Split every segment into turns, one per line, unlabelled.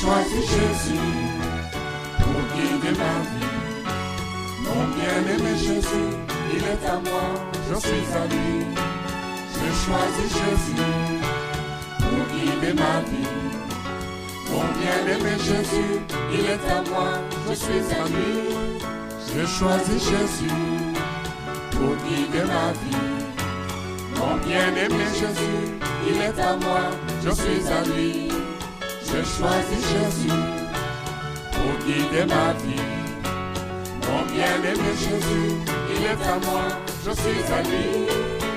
choisi Jésus pour guider ma vie. Mon bien-aimé Jésus, il est à moi, je suis à lui. J'ai choisi Jésus pour guider ma vie. Mon bien-aimé Jésus, il est à moi, je suis à lui. J'ai choisi Jésus pour guider ma vie. Mon bien-aimé Jésus, il est à moi, je suis à lui. J'ai choisi Jésus pour guider ma vie. Mon bien-aimé Jésus, il est à moi, je suis à lui.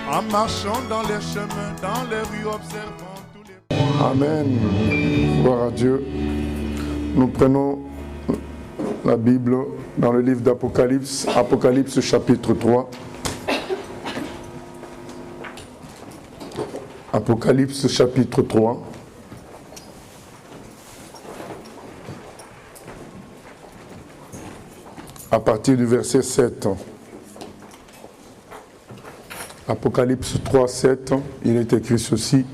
En marchant dans les chemins, dans les rues, observant tous les...
Amen. Gloire à Dieu. Nous prenons la Bible dans le livre d'Apocalypse, Apocalypse chapitre 3. Apocalypse chapitre 3. À partir du verset 7. Apocalypse 3, 7, il est écrit ceci.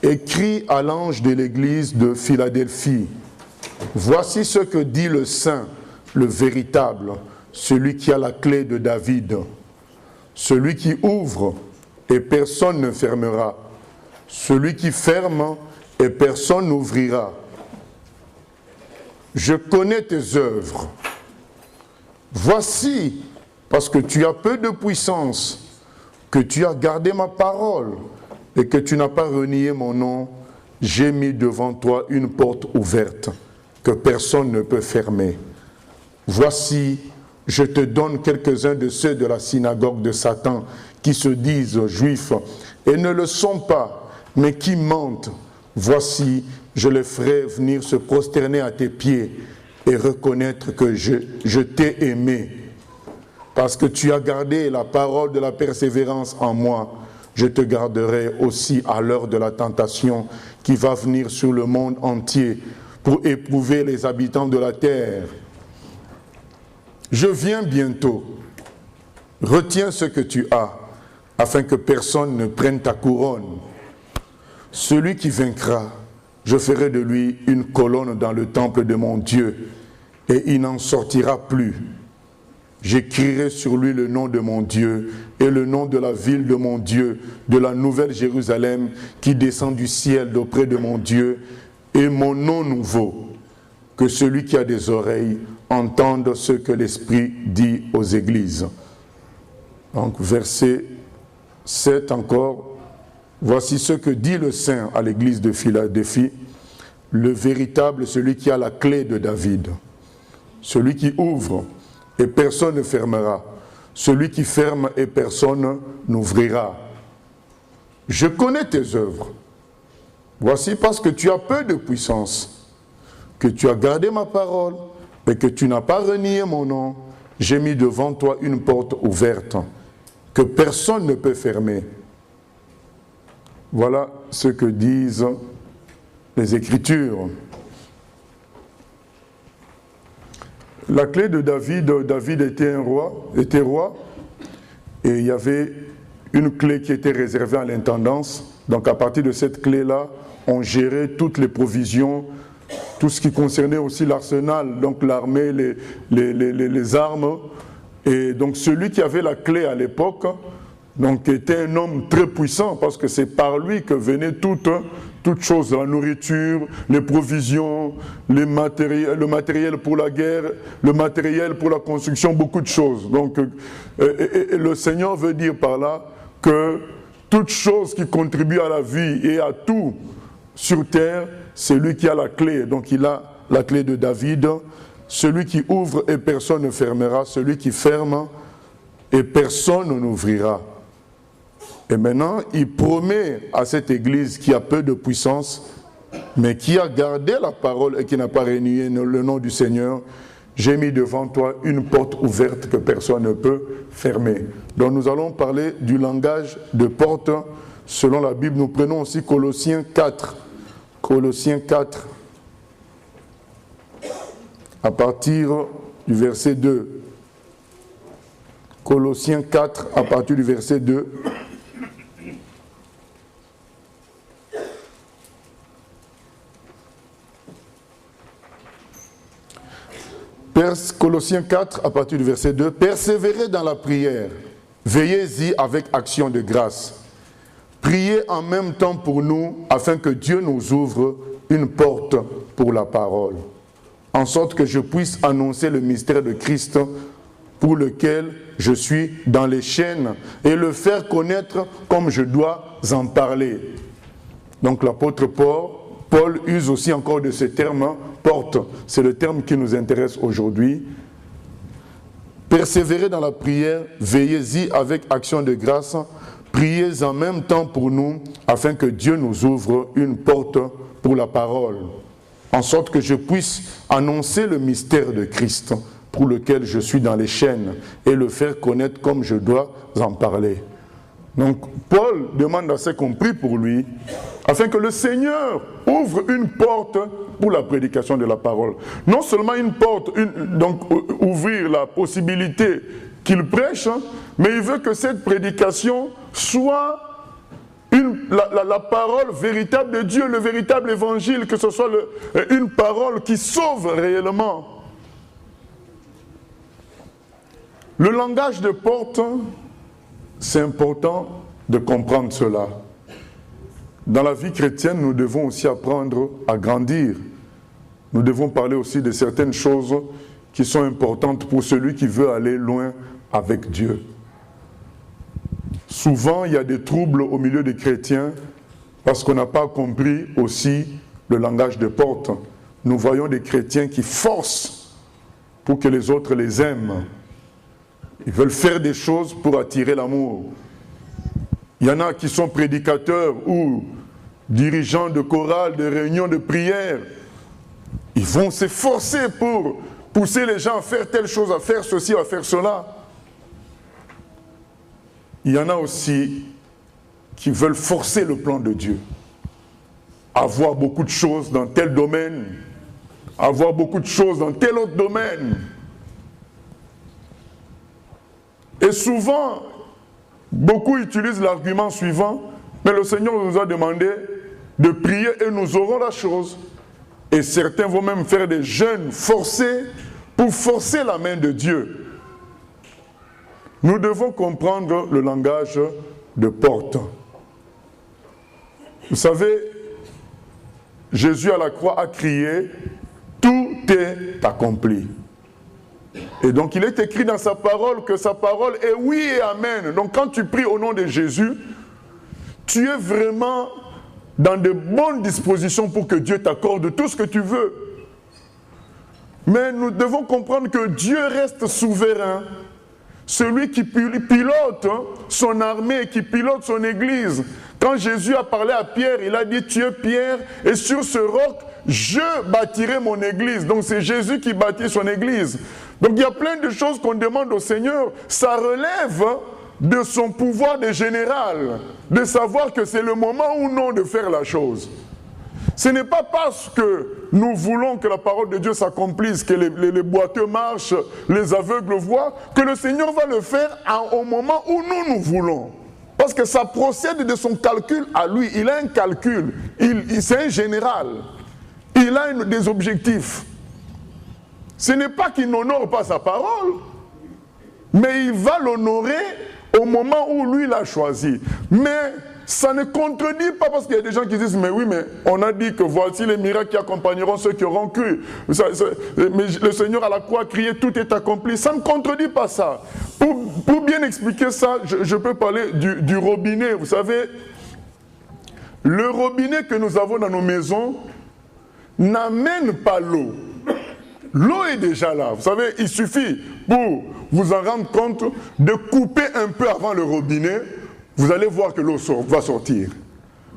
Écrit à l'ange de l'église de Philadelphie. Voici ce que dit le Saint, le véritable, celui qui a la clé de David. Celui qui ouvre et personne ne fermera. Celui qui ferme et personne n'ouvrira. Je connais tes œuvres. Voici, parce que tu as peu de puissance, que tu as gardé ma parole et que tu n'as pas renié mon nom, j'ai mis devant toi une porte ouverte que personne ne peut fermer. Voici, je te donne quelques-uns de ceux de la synagogue de Satan qui se disent juifs et ne le sont pas, mais qui mentent. Voici, je les ferai venir se prosterner à tes pieds et reconnaître que je t'ai aimé. Parce que tu as gardé la parole de la persévérance en moi, je te garderai aussi à l'heure de la tentation qui va venir sur le monde entier pour éprouver les habitants de la terre. Je viens bientôt. Retiens ce que tu as, afin que personne ne prenne ta couronne. Celui qui vaincra, je ferai de lui une colonne dans le temple de mon Dieu, et il n'en sortira plus. J'écrirai sur lui le nom de mon Dieu et le nom de la ville de mon Dieu, de la nouvelle Jérusalem qui descend du ciel d'auprès de mon Dieu, et mon nom nouveau. Que celui qui a des oreilles entende ce que l'Esprit dit aux églises. Donc verset 7 encore. Voici ce que dit le Saint à l'église de Philadelphie, le véritable, celui qui a la clé de David, celui qui ouvre et personne ne fermera, celui qui ferme et personne n'ouvrira. Je connais tes œuvres. Voici parce que tu as peu de puissance, que tu as gardé ma parole et que tu n'as pas renié mon nom, j'ai mis devant toi une porte ouverte que personne ne peut fermer. Voilà ce que disent les Écritures. La clé de David, David était roi, et il y avait une clé qui était réservée à l'intendance. Donc à partir de cette clé-là, on gérait toutes les provisions, tout ce qui concernait aussi l'arsenal, donc l'armée, les armes. Et donc celui qui avait la clé à l'époque, donc était un homme très puissant parce que c'est par lui que venait toute chose, la nourriture, les provisions, le matériel pour la guerre, le matériel pour la construction, beaucoup de choses. Donc le Seigneur veut dire par là que toute chose qui contribue à la vie et à tout sur terre, c'est lui qui a la clé. Donc il a la clé de David, celui qui ouvre et personne ne fermera, celui qui ferme et personne n'ouvrira. Et maintenant, il promet à cette église qui a peu de puissance, mais qui a gardé la parole et qui n'a pas renié le nom du Seigneur, j'ai mis devant toi une porte ouverte que personne ne peut fermer. Donc nous allons parler du langage de porte selon la Bible. Nous prenons aussi Colossiens 4. Colossiens 4, à partir du verset 2. Colossiens 4, à partir du verset 2. Colossiens 4, à partir du verset 2. Persévérez dans la prière, veillez-y avec action de grâce. Priez en même temps pour nous, afin que Dieu nous ouvre une porte pour la parole, en sorte que je puisse annoncer le mystère de Christ, pour lequel je suis dans les chaînes, et le faire connaître comme je dois en parler. Donc l'apôtre Paul use aussi encore de ce terme, porte, c'est le terme qui nous intéresse aujourd'hui. Persévérez dans la prière, veillez-y avec action de grâce, priez en même temps pour nous, afin que Dieu nous ouvre une porte pour la parole, en sorte que je puisse annoncer le mystère de Christ, pour lequel je suis dans les chaînes, et le faire connaître comme je dois en parler. Donc Paul demande à ses compris pour lui, afin que le Seigneur ouvre une porte pour la prédication de la parole. Non seulement une porte, donc ouvrir la possibilité qu'il prêche, mais il veut que cette prédication soit la parole véritable de Dieu, le véritable évangile, que ce soit une parole qui sauve réellement. Le langage de porte, c'est important de comprendre cela. Dans la vie chrétienne, nous devons aussi apprendre à grandir. Nous devons parler aussi de certaines choses qui sont importantes pour celui qui veut aller loin avec Dieu. Souvent, il y a des troubles au milieu des chrétiens parce qu'on n'a pas compris aussi le langage de porte. Nous voyons des chrétiens qui forcent pour que les autres les aiment. Ils veulent faire des choses pour attirer l'amour. Il y en a qui sont prédicateurs ou dirigeants de chorale, de réunions de prière. Ils vont s'efforcer pour pousser les gens à faire telle chose, à faire ceci, à faire cela. Il y en a aussi qui veulent forcer le plan de Dieu. Avoir beaucoup de choses dans tel domaine, avoir beaucoup de choses dans tel autre domaine. Et souvent, beaucoup utilisent l'argument suivant, mais le Seigneur nous a demandé de prier et nous aurons la chose. Et certains vont même faire des jeûnes forcés pour forcer la main de Dieu. Nous devons comprendre le langage de porte. Vous savez, Jésus à la croix a crié « Tout est accompli ». Et donc il est écrit dans sa parole que sa parole est oui et amen. Donc quand tu pries au nom de Jésus, tu es vraiment dans de bonnes dispositions pour que Dieu t'accorde tout ce que tu veux. Mais nous devons comprendre que Dieu reste souverain. Celui qui pilote son armée, qui pilote son église. Quand Jésus a parlé à Pierre, il a dit « Tu es Pierre, et sur ce roc, je bâtirai mon église. » Donc c'est Jésus qui bâtit son église. Donc il y a plein de choses qu'on demande au Seigneur. Ça relève de son pouvoir de général, de savoir que c'est le moment ou non de faire la chose. Ce n'est pas parce que nous voulons que la parole de Dieu s'accomplisse, que les boiteux marchent, les aveugles voient, que le Seigneur va le faire au moment où nous voulons. Parce que ça procède de son calcul à lui. Il a un calcul, c'est un général. Il a des objectifs. Ce n'est pas qu'il n'honore pas sa parole, mais il va l'honorer au moment où lui l'a choisi. Mais ça ne contredit pas, parce qu'il y a des gens qui disent « Mais oui, mais on a dit que voici les miracles qui accompagneront ceux qui auront cru. » Mais le Seigneur à la croix a crié « Tout est accompli ». Ça ne contredit pas ça. Pour bien expliquer ça, je peux parler du robinet. Vous savez, le robinet que nous avons dans nos maisons n'amène pas l'eau. L'eau est déjà là. Vous savez, il suffit pour vous en rendre compte de couper un peu avant le robinet. Vous allez voir que l'eau va sortir.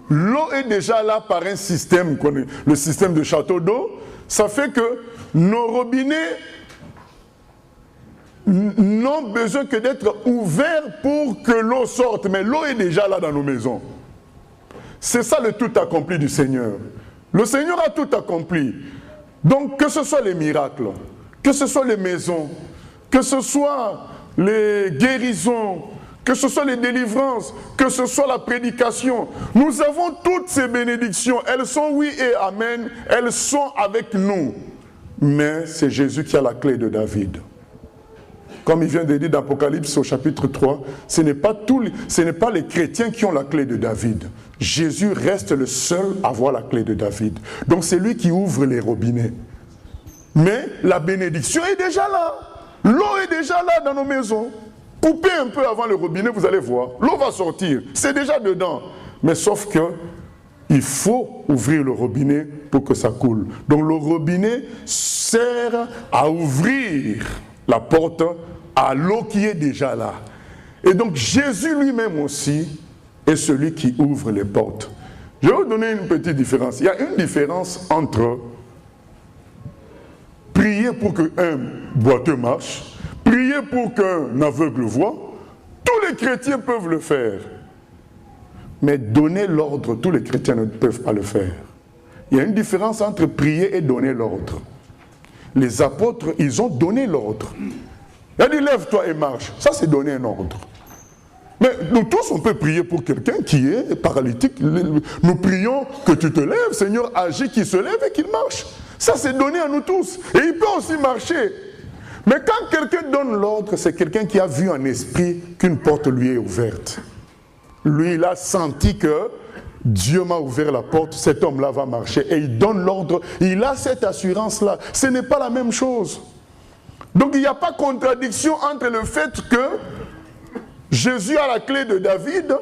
L'eau est déjà là par un système, le système de château d'eau. Ça fait que nos robinets n'ont besoin que d'être ouverts pour que l'eau sorte. Mais l'eau est déjà là dans nos maisons. C'est ça le tout accompli du Seigneur. Le Seigneur a tout accompli. Donc que ce soit les miracles, que ce soit les maisons, que ce soit les guérisons, que ce soit les délivrances, que ce soit la prédication, nous avons toutes ces bénédictions. Elles sont oui et amen, elles sont avec nous. mais c'est Jésus qui a la clé de David. Comme il vient de dire dans Apocalypse au chapitre 3, ce n'est pas les chrétiens qui ont la clé de David. Jésus reste le seul à avoir la clé de David. Donc c'est lui qui ouvre les robinets. Mais la bénédiction est déjà là. L'eau est déjà là dans nos maisons. Coupez un peu avant le robinet, vous allez voir. L'eau va sortir. C'est déjà dedans. Mais sauf que il faut ouvrir le robinet pour que ça coule. Donc le robinet sert à ouvrir la porte à l'eau qui est déjà là. Et donc Jésus lui-même aussi est celui qui ouvre les portes. Je vais vous donner une petite différence. Il y a une différence entre prier pour qu'un boiteux marche, prier pour qu'un aveugle voie. Tous les chrétiens peuvent le faire. Mais donner l'ordre, tous les chrétiens ne peuvent pas le faire. Il y a une différence entre prier et donner l'ordre. Les apôtres, ils ont donné l'ordre. Il a dit, lève-toi et marche. Ça, c'est donner un ordre. Mais nous tous, on peut prier pour quelqu'un qui est paralytique. Nous prions que tu te lèves, Seigneur, agis, qu'il se lève et qu'il marche. Ça, c'est donné à nous tous. Et il peut aussi marcher. Mais quand quelqu'un donne l'ordre, c'est quelqu'un qui a vu en esprit qu'une porte lui est ouverte. Lui, il a senti que Dieu m'a ouvert la porte, cet homme-là va marcher. Et il donne l'ordre. Il a cette assurance-là. Ce n'est pas la même chose. Donc il n'y a pas contradiction entre le fait que Jésus a la clé de David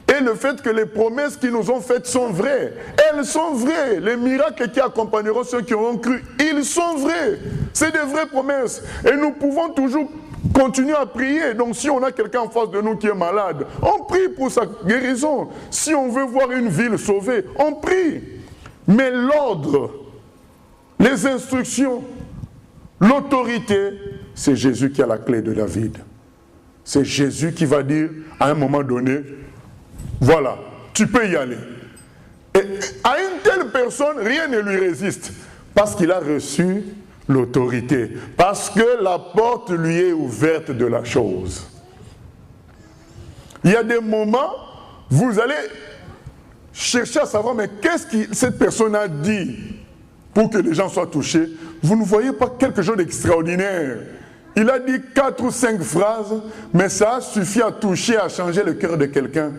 et le fait que les promesses qu'ils nous ont faites sont vraies. Elles sont vraies. Les miracles qui accompagneront ceux qui auront cru, ils sont vrais. C'est des vraies promesses. Et nous pouvons toujours continuer à prier. Donc si on a quelqu'un en face de nous qui est malade, on prie pour sa guérison. Si on veut voir une ville sauvée, on prie. Mais l'ordre, les instructions, l'autorité, c'est Jésus qui a la clé de David. C'est Jésus qui va dire à un moment donné, voilà, tu peux y aller. Et à une telle personne, rien ne lui résiste. Parce qu'il a reçu l'autorité. Parce que la porte lui est ouverte de la chose. Il y a des moments, vous allez chercher à savoir, mais qu'est-ce que cette personne a dit pour que les gens soient touchés. Vous ne voyez pas quelque chose d'extraordinaire. Il a dit 4 ou 5 phrases, mais ça a suffi à toucher, à changer le cœur de quelqu'un.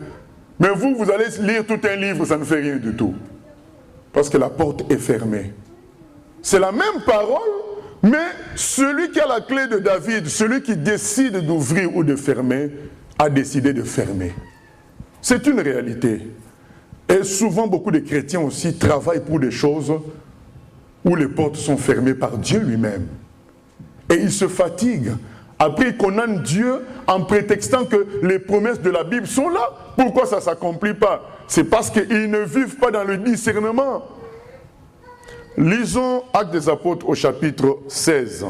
Mais vous, vous allez lire tout un livre, ça ne fait rien du tout. Parce que la porte est fermée. C'est la même parole, mais celui qui a la clé de David, celui qui décide d'ouvrir ou de fermer, a décidé de fermer. C'est une réalité. Et souvent, beaucoup de chrétiens aussi travaillent pour des choses où les portes sont fermées par Dieu lui-même. Et ils se fatiguent. Après, ils condamnent Dieu en prétextant que les promesses de la Bible sont là. Pourquoi ça ne s'accomplit pas? C'est parce qu'ils ne vivent pas dans le discernement. Lisons Actes des Apôtres au chapitre 16.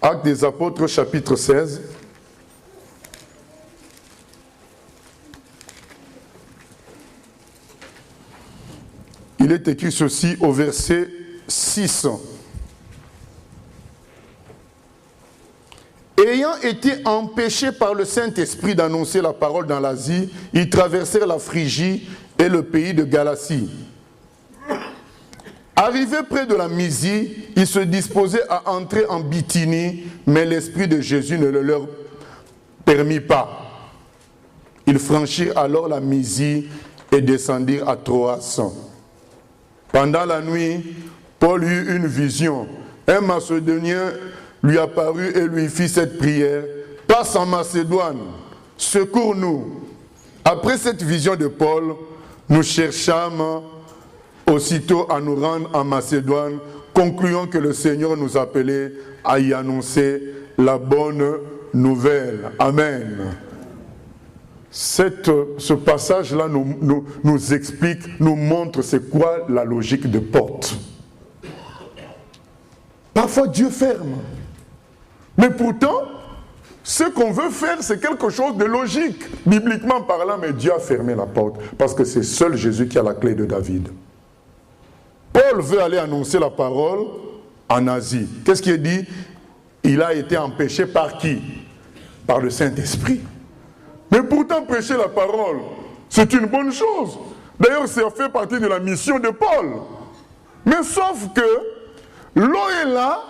Actes des Apôtres, chapitre 16. Il est écrit ceci au verset 6. Ayant été empêchés par le Saint-Esprit d'annoncer la parole dans l'Asie, ils traversèrent la Phrygie et le pays de Galatie. Arrivés près de la Mysie, ils se disposaient à entrer en Bithynie, mais l'Esprit de Jésus ne le leur permit pas. Ils franchirent alors la Mysie et descendirent à Troas. Pendant la nuit, Paul eut une vision. Un Macédonien lui apparut et lui fit cette prière. « Passe en Macédoine, secours-nous. » Après cette vision de Paul, nous cherchâmes aussitôt à nous rendre en Macédoine, concluant que le Seigneur nous appelait à y annoncer la bonne nouvelle. Amen. Ce passage-là nous explique, nous montre c'est quoi la logique de porte. Parfois Dieu ferme. Mais pourtant, ce qu'on veut faire, c'est quelque chose de logique, bibliquement parlant, mais Dieu a fermé la porte, parce que c'est seul Jésus qui a la clé de David. Paul veut aller annoncer la parole en Asie. Qu'est-ce qui est dit? Il a été empêché par qui? Par le Saint-Esprit. Mais pourtant, prêcher la parole, c'est une bonne chose. D'ailleurs, ça fait partie de la mission de Paul. Mais sauf que l'eau est là,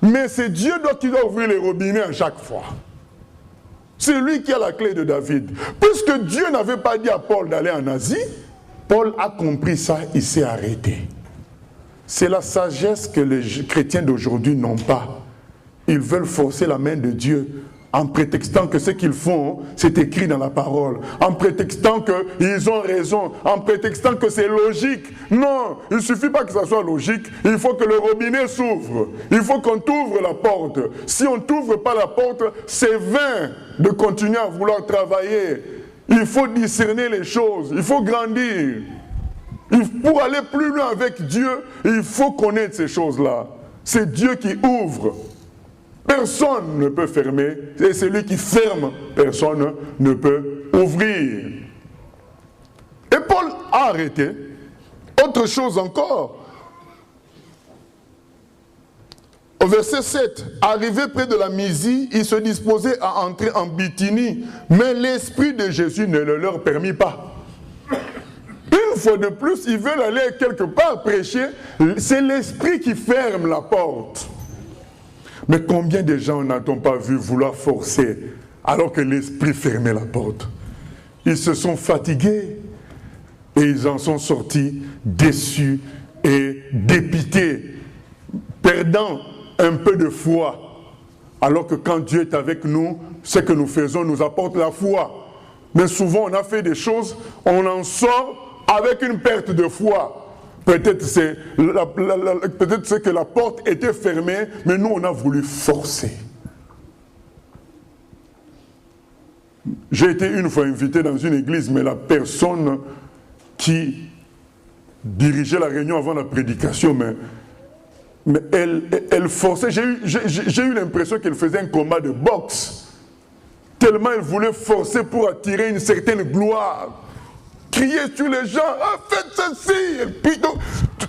mais c'est Dieu qui doit ouvrir les robinets à chaque fois. C'est lui qui a la clé de David. Puisque Dieu n'avait pas dit à Paul d'aller en Asie, Paul a compris ça, il s'est arrêté. C'est la sagesse que les chrétiens d'aujourd'hui n'ont pas. Ils veulent forcer la main de Dieu en prétextant que ce qu'ils font, c'est écrit dans la parole, en prétextant qu'ils ont raison, en prétextant que c'est logique. Non, il ne suffit pas que ça soit logique, il faut que le robinet s'ouvre, il faut qu'on t'ouvre la porte. Si on ne t'ouvre pas la porte, c'est vain de continuer à vouloir travailler. Il faut discerner les choses, il faut grandir. Pour aller plus loin avec Dieu, il faut connaître ces choses-là. C'est Dieu qui ouvre. Personne ne peut fermer, et celui qui ferme, personne ne peut ouvrir. Et Paul a arrêté. Autre chose encore. Au verset 7, arrivé près de la Mysie, il se disposait à entrer en Bithynie, mais l'Esprit de Jésus ne le leur permit pas. Une fois de plus, ils veulent aller quelque part prêcher, c'est l'Esprit qui ferme la porte. Mais combien de gens n'a-t-on pas vu vouloir forcer alors que l'Esprit fermait la porte? Ils se sont fatigués et ils en sont sortis déçus et dépités, perdant un peu de foi. Alors que quand Dieu est avec nous, ce que nous faisons nous apporte la foi. Mais souvent on a fait des choses, on en sort avec une perte de foi. Peut-être c'est que la porte était fermée, mais nous on a voulu forcer. J'ai été une fois invité dans une église, mais la personne qui dirigeait la réunion avant la prédication, mais elle forçait. J'ai eu l'impression qu'elle faisait un combat de boxe. Tellement elle voulait forcer pour attirer une certaine gloire. Crier sur les gens, ah, faites ceci. Et puis, donc,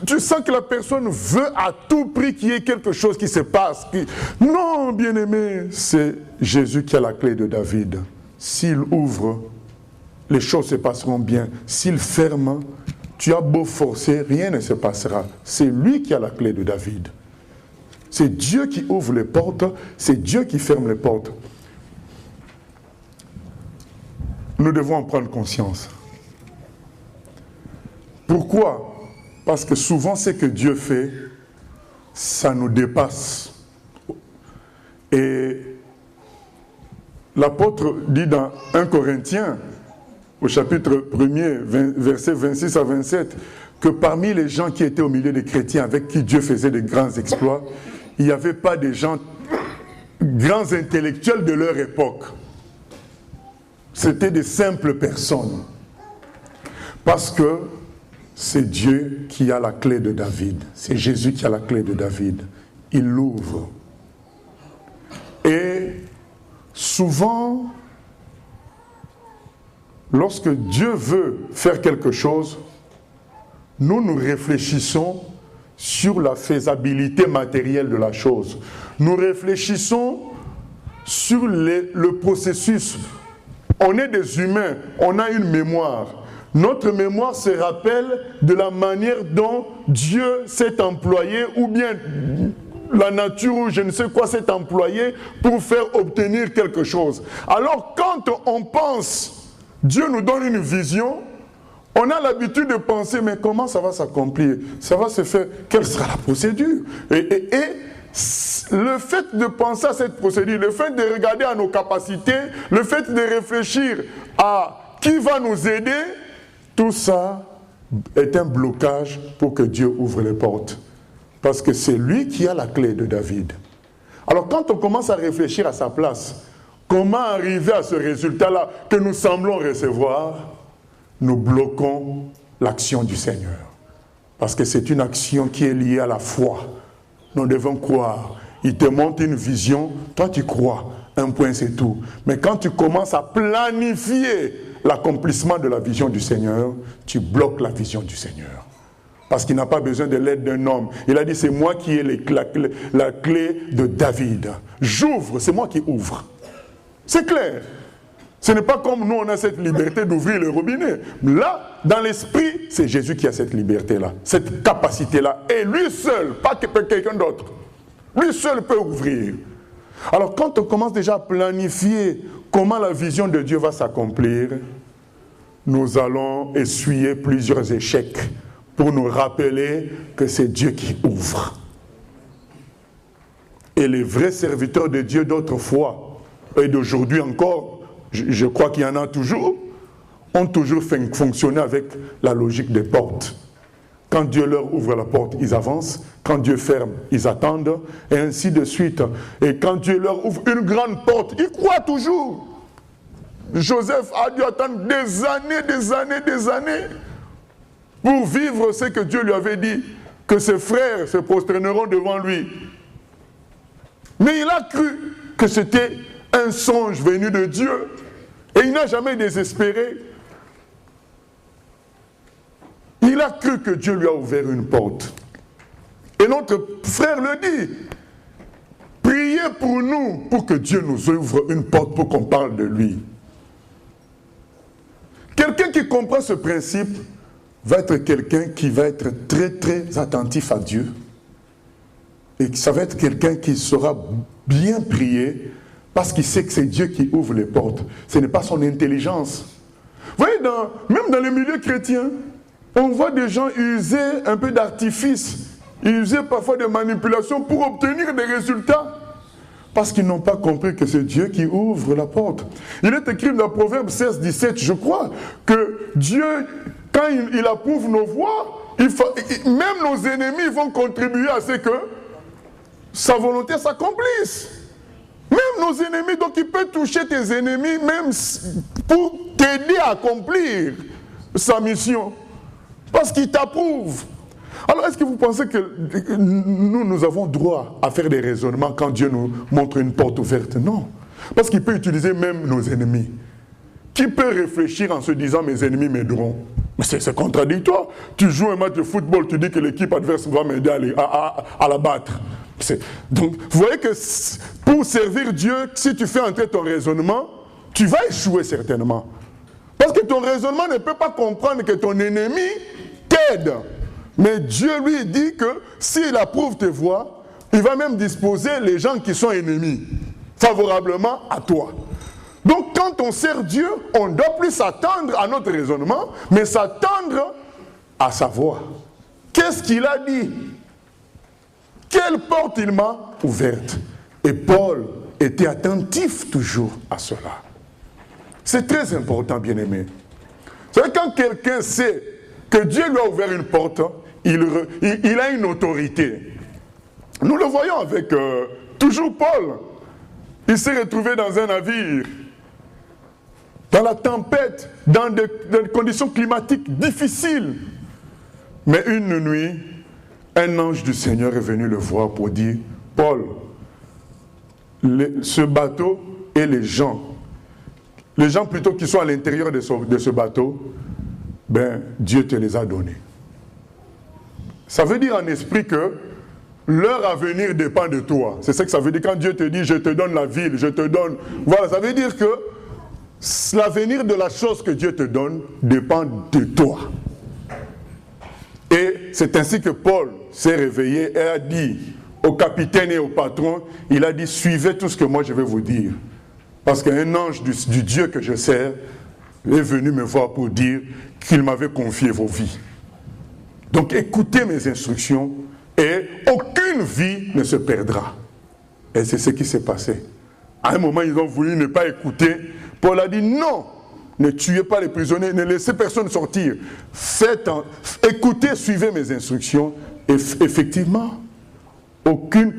tu sens que la personne veut à tout prix qu'il y ait quelque chose qui se passe. Non, bien-aimé, c'est Jésus qui a la clé de David. S'il ouvre, les choses se passeront bien. S'il ferme, tu as beau forcer, rien ne se passera. C'est lui qui a la clé de David. C'est Dieu qui ouvre les portes, c'est Dieu qui ferme les portes. Nous devons en prendre conscience. Pourquoi? Parce que souvent ce que Dieu fait, ça nous dépasse. Et l'apôtre dit dans 1 Corinthiens, au chapitre 1er, versets 26 à 27, que parmi les gens qui étaient au milieu des chrétiens avec qui Dieu faisait de grands exploits, il n'y avait pas des gens grands intellectuels de leur époque. C'était des simples personnes. Parce que c'est Dieu qui a la clé de David. C'est Jésus qui a la clé de David. Il l'ouvre. Et souvent, lorsque Dieu veut faire quelque chose, nous réfléchissons sur la faisabilité matérielle de la chose. Nous réfléchissons sur le processus. On est des humains, on a une mémoire. Notre mémoire se rappelle de la manière dont Dieu s'est employé, ou bien la nature ou je ne sais quoi s'est employé pour faire obtenir quelque chose. Alors quand on pense, Dieu nous donne une vision, on a l'habitude de penser, mais comment ça va s'accomplir? Ça va se faire, quelle sera la procédure? Et le fait de penser à cette procédure, le fait de regarder à nos capacités, le fait de réfléchir à qui va nous aider, tout ça est un blocage pour que Dieu ouvre les portes. Parce que c'est lui qui a la clé de David. Alors quand on commence à réfléchir à sa place, comment arriver à ce résultat-là que nous semblons recevoir, nous bloquons l'action du Seigneur. Parce que c'est une action qui est liée à la foi. Nous devons croire. Il te montre une vision, toi tu crois. Un point c'est tout. Mais quand tu commences à planifier l'accomplissement de la vision du Seigneur, tu bloques la vision du Seigneur. Parce qu'il n'a pas besoin de l'aide d'un homme. Il a dit, c'est moi qui ai la clé de David. J'ouvre, c'est moi qui ouvre. C'est clair. Ce n'est pas comme nous, on a cette liberté d'ouvrir le robinet. Là, dans l'esprit, c'est Jésus qui a cette liberté-là, cette capacité-là. Et lui seul, pas quelqu'un d'autre. Lui seul peut ouvrir. Alors quand on commence déjà à planifier comment la vision de Dieu va s'accomplir, nous allons essuyer plusieurs échecs pour nous rappeler que c'est Dieu qui ouvre. Et les vrais serviteurs de Dieu d'autrefois et d'aujourd'hui encore, je crois qu'il y en a toujours, ont toujours fonctionné avec la logique des portes. Quand Dieu leur ouvre la porte, ils avancent. Quand Dieu ferme, ils attendent. Et ainsi de suite. Et quand Dieu leur ouvre une grande porte, ils croient toujours. Joseph a dû attendre des années pour vivre ce que Dieu lui avait dit, que ses frères se prosterneront devant lui. Mais il a cru que c'était un songe venu de Dieu. Et il n'a jamais désespéré. Il a cru que Dieu lui a ouvert une porte. Et notre frère le dit. Priez pour nous, pour que Dieu nous ouvre une porte pour qu'on parle de lui. Quelqu'un qui comprend ce principe va être quelqu'un qui va être très très attentif à Dieu. Et ça va être quelqu'un qui saura bien prier parce qu'il sait que c'est Dieu qui ouvre les portes. Ce n'est pas son intelligence. Vous voyez, même dans les milieux chrétiens, on voit des gens user un peu d'artifice, user parfois de manipulation pour obtenir des résultats. Parce qu'ils n'ont pas compris que c'est Dieu qui ouvre la porte. Il est écrit dans Proverbe 16, 17, je crois, que Dieu, quand il approuve nos voies, même nos ennemis vont contribuer à ce que sa volonté s'accomplisse. Même nos ennemis, donc il peut toucher tes ennemis même pour t'aider à accomplir sa mission. Parce qu'il t'approuve. Alors est-ce que vous pensez que nous avons droit à faire des raisonnements quand Dieu nous montre une porte ouverte? Non. Parce qu'il peut utiliser même nos ennemis. Qui peut réfléchir en se disant mes ennemis m'aideront? Mais c'est contradictoire. Tu joues un match de football, tu dis que l'équipe adverse va m'aider à la battre. Donc, vous voyez que pour servir Dieu, si tu fais entrer ton raisonnement, tu vas échouer certainement. Parce que ton raisonnement ne peut pas comprendre que ton ennemi t'aide. Mais Dieu lui dit que s'il approuve tes voies, il va même disposer les gens qui sont ennemis favorablement à toi. Donc quand on sert Dieu, on ne doit plus s'attendre à notre raisonnement, mais s'attendre à sa voix. Qu'est-ce qu'il a dit? Quelle porte il m'a ouverte? Et Paul était attentif toujours à cela. C'est très important, bien-aimé. Vous savez, quand quelqu'un sait que Dieu lui a ouvert une porte, il a une autorité. Nous le voyons avec toujours Paul. Il s'est retrouvé dans un navire, dans la tempête, dans des conditions climatiques difficiles. Mais une nuit, un ange du Seigneur est venu le voir pour dire, Paul, ce bateau et les gens plutôt qui sont à l'intérieur de ce bateau, ben, Dieu te les a donnés. Ça veut dire en esprit que leur avenir dépend de toi. C'est ça que ça veut dire quand Dieu te dit, je te donne la ville, je te donne... Voilà, ça veut dire que l'avenir de la chose que Dieu te donne dépend de toi. Et c'est ainsi que Paul s'est réveillé et a dit au capitaine et au patron, il a dit, suivez tout ce que moi je vais vous dire. Parce qu'un ange du Dieu que je sers est venu me voir pour dire qu'il m'avait confié vos vies. Donc écoutez mes instructions et aucune vie ne se perdra. Et c'est ce qui s'est passé. À un moment, ils ont voulu ne pas écouter. Paul a dit non, ne tuez pas les prisonniers, ne laissez personne sortir. Écoutez, suivez mes instructions. Et effectivement,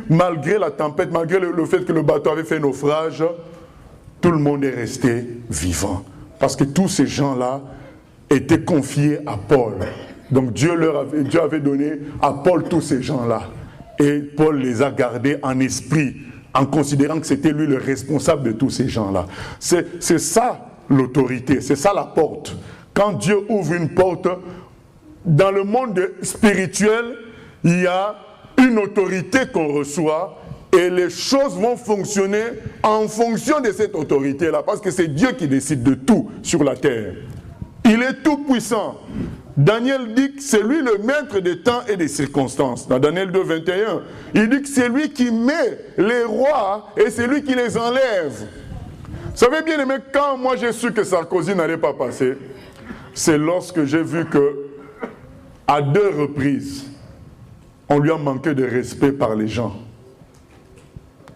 malgré la tempête, malgré le fait que le bateau avait fait naufrage, tout le monde est resté vivant. Parce que tous ces gens-là étaient confiés à Paul. Donc Dieu avait donné à Paul tous ces gens-là. Et Paul les a gardés en esprit, en considérant que c'était lui le responsable de tous ces gens-là. C'est ça l'autorité, c'est ça la porte. Quand Dieu ouvre une porte, dans le monde spirituel, il y a une autorité qu'on reçoit Et les choses vont fonctionner en fonction de cette autorité-là, parce que c'est Dieu qui décide de tout sur la terre. Il est tout puissant. Daniel dit que c'est lui le maître des temps et des circonstances. Dans Daniel 2, 21, il dit que c'est lui qui met les rois et c'est lui qui les enlève. Vous savez bien aimé, quand moi j'ai su que Sarkozy n'allait pas passer, c'est lorsque j'ai vu que, à 2 reprises, on lui a manqué de respect par les gens.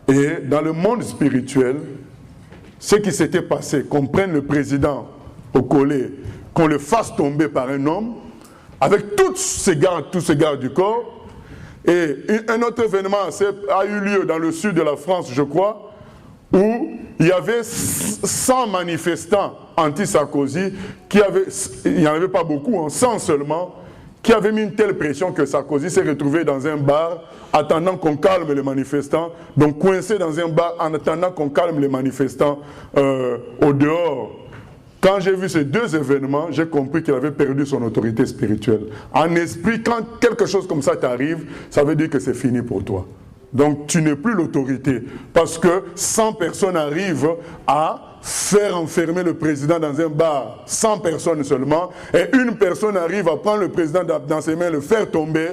Et dans le monde spirituel, ce qui s'était passé, qu'on prenne le président au collet, qu'on le fasse tomber par un homme, avec tous ces gardes du corps, et un autre événement a eu lieu dans le sud de la France, je crois, où il y avait 100 manifestants anti-Sarkozy, il n'y en avait pas beaucoup, 100 seulement, qui avaient mis une telle pression que Sarkozy s'est retrouvé dans un bar attendant qu'on calme les manifestants, donc coincé dans un bar en attendant qu'on calme les manifestants au dehors. Quand j'ai vu ces 2 événements, j'ai compris qu'il avait perdu son autorité spirituelle. En esprit, quand quelque chose comme ça t'arrive, ça veut dire que c'est fini pour toi. Donc tu n'es plus l'autorité, parce que 100 personnes arrivent à faire enfermer le président dans un bar, 100 personnes seulement, et une personne arrive à prendre le président dans ses mains, le faire tomber,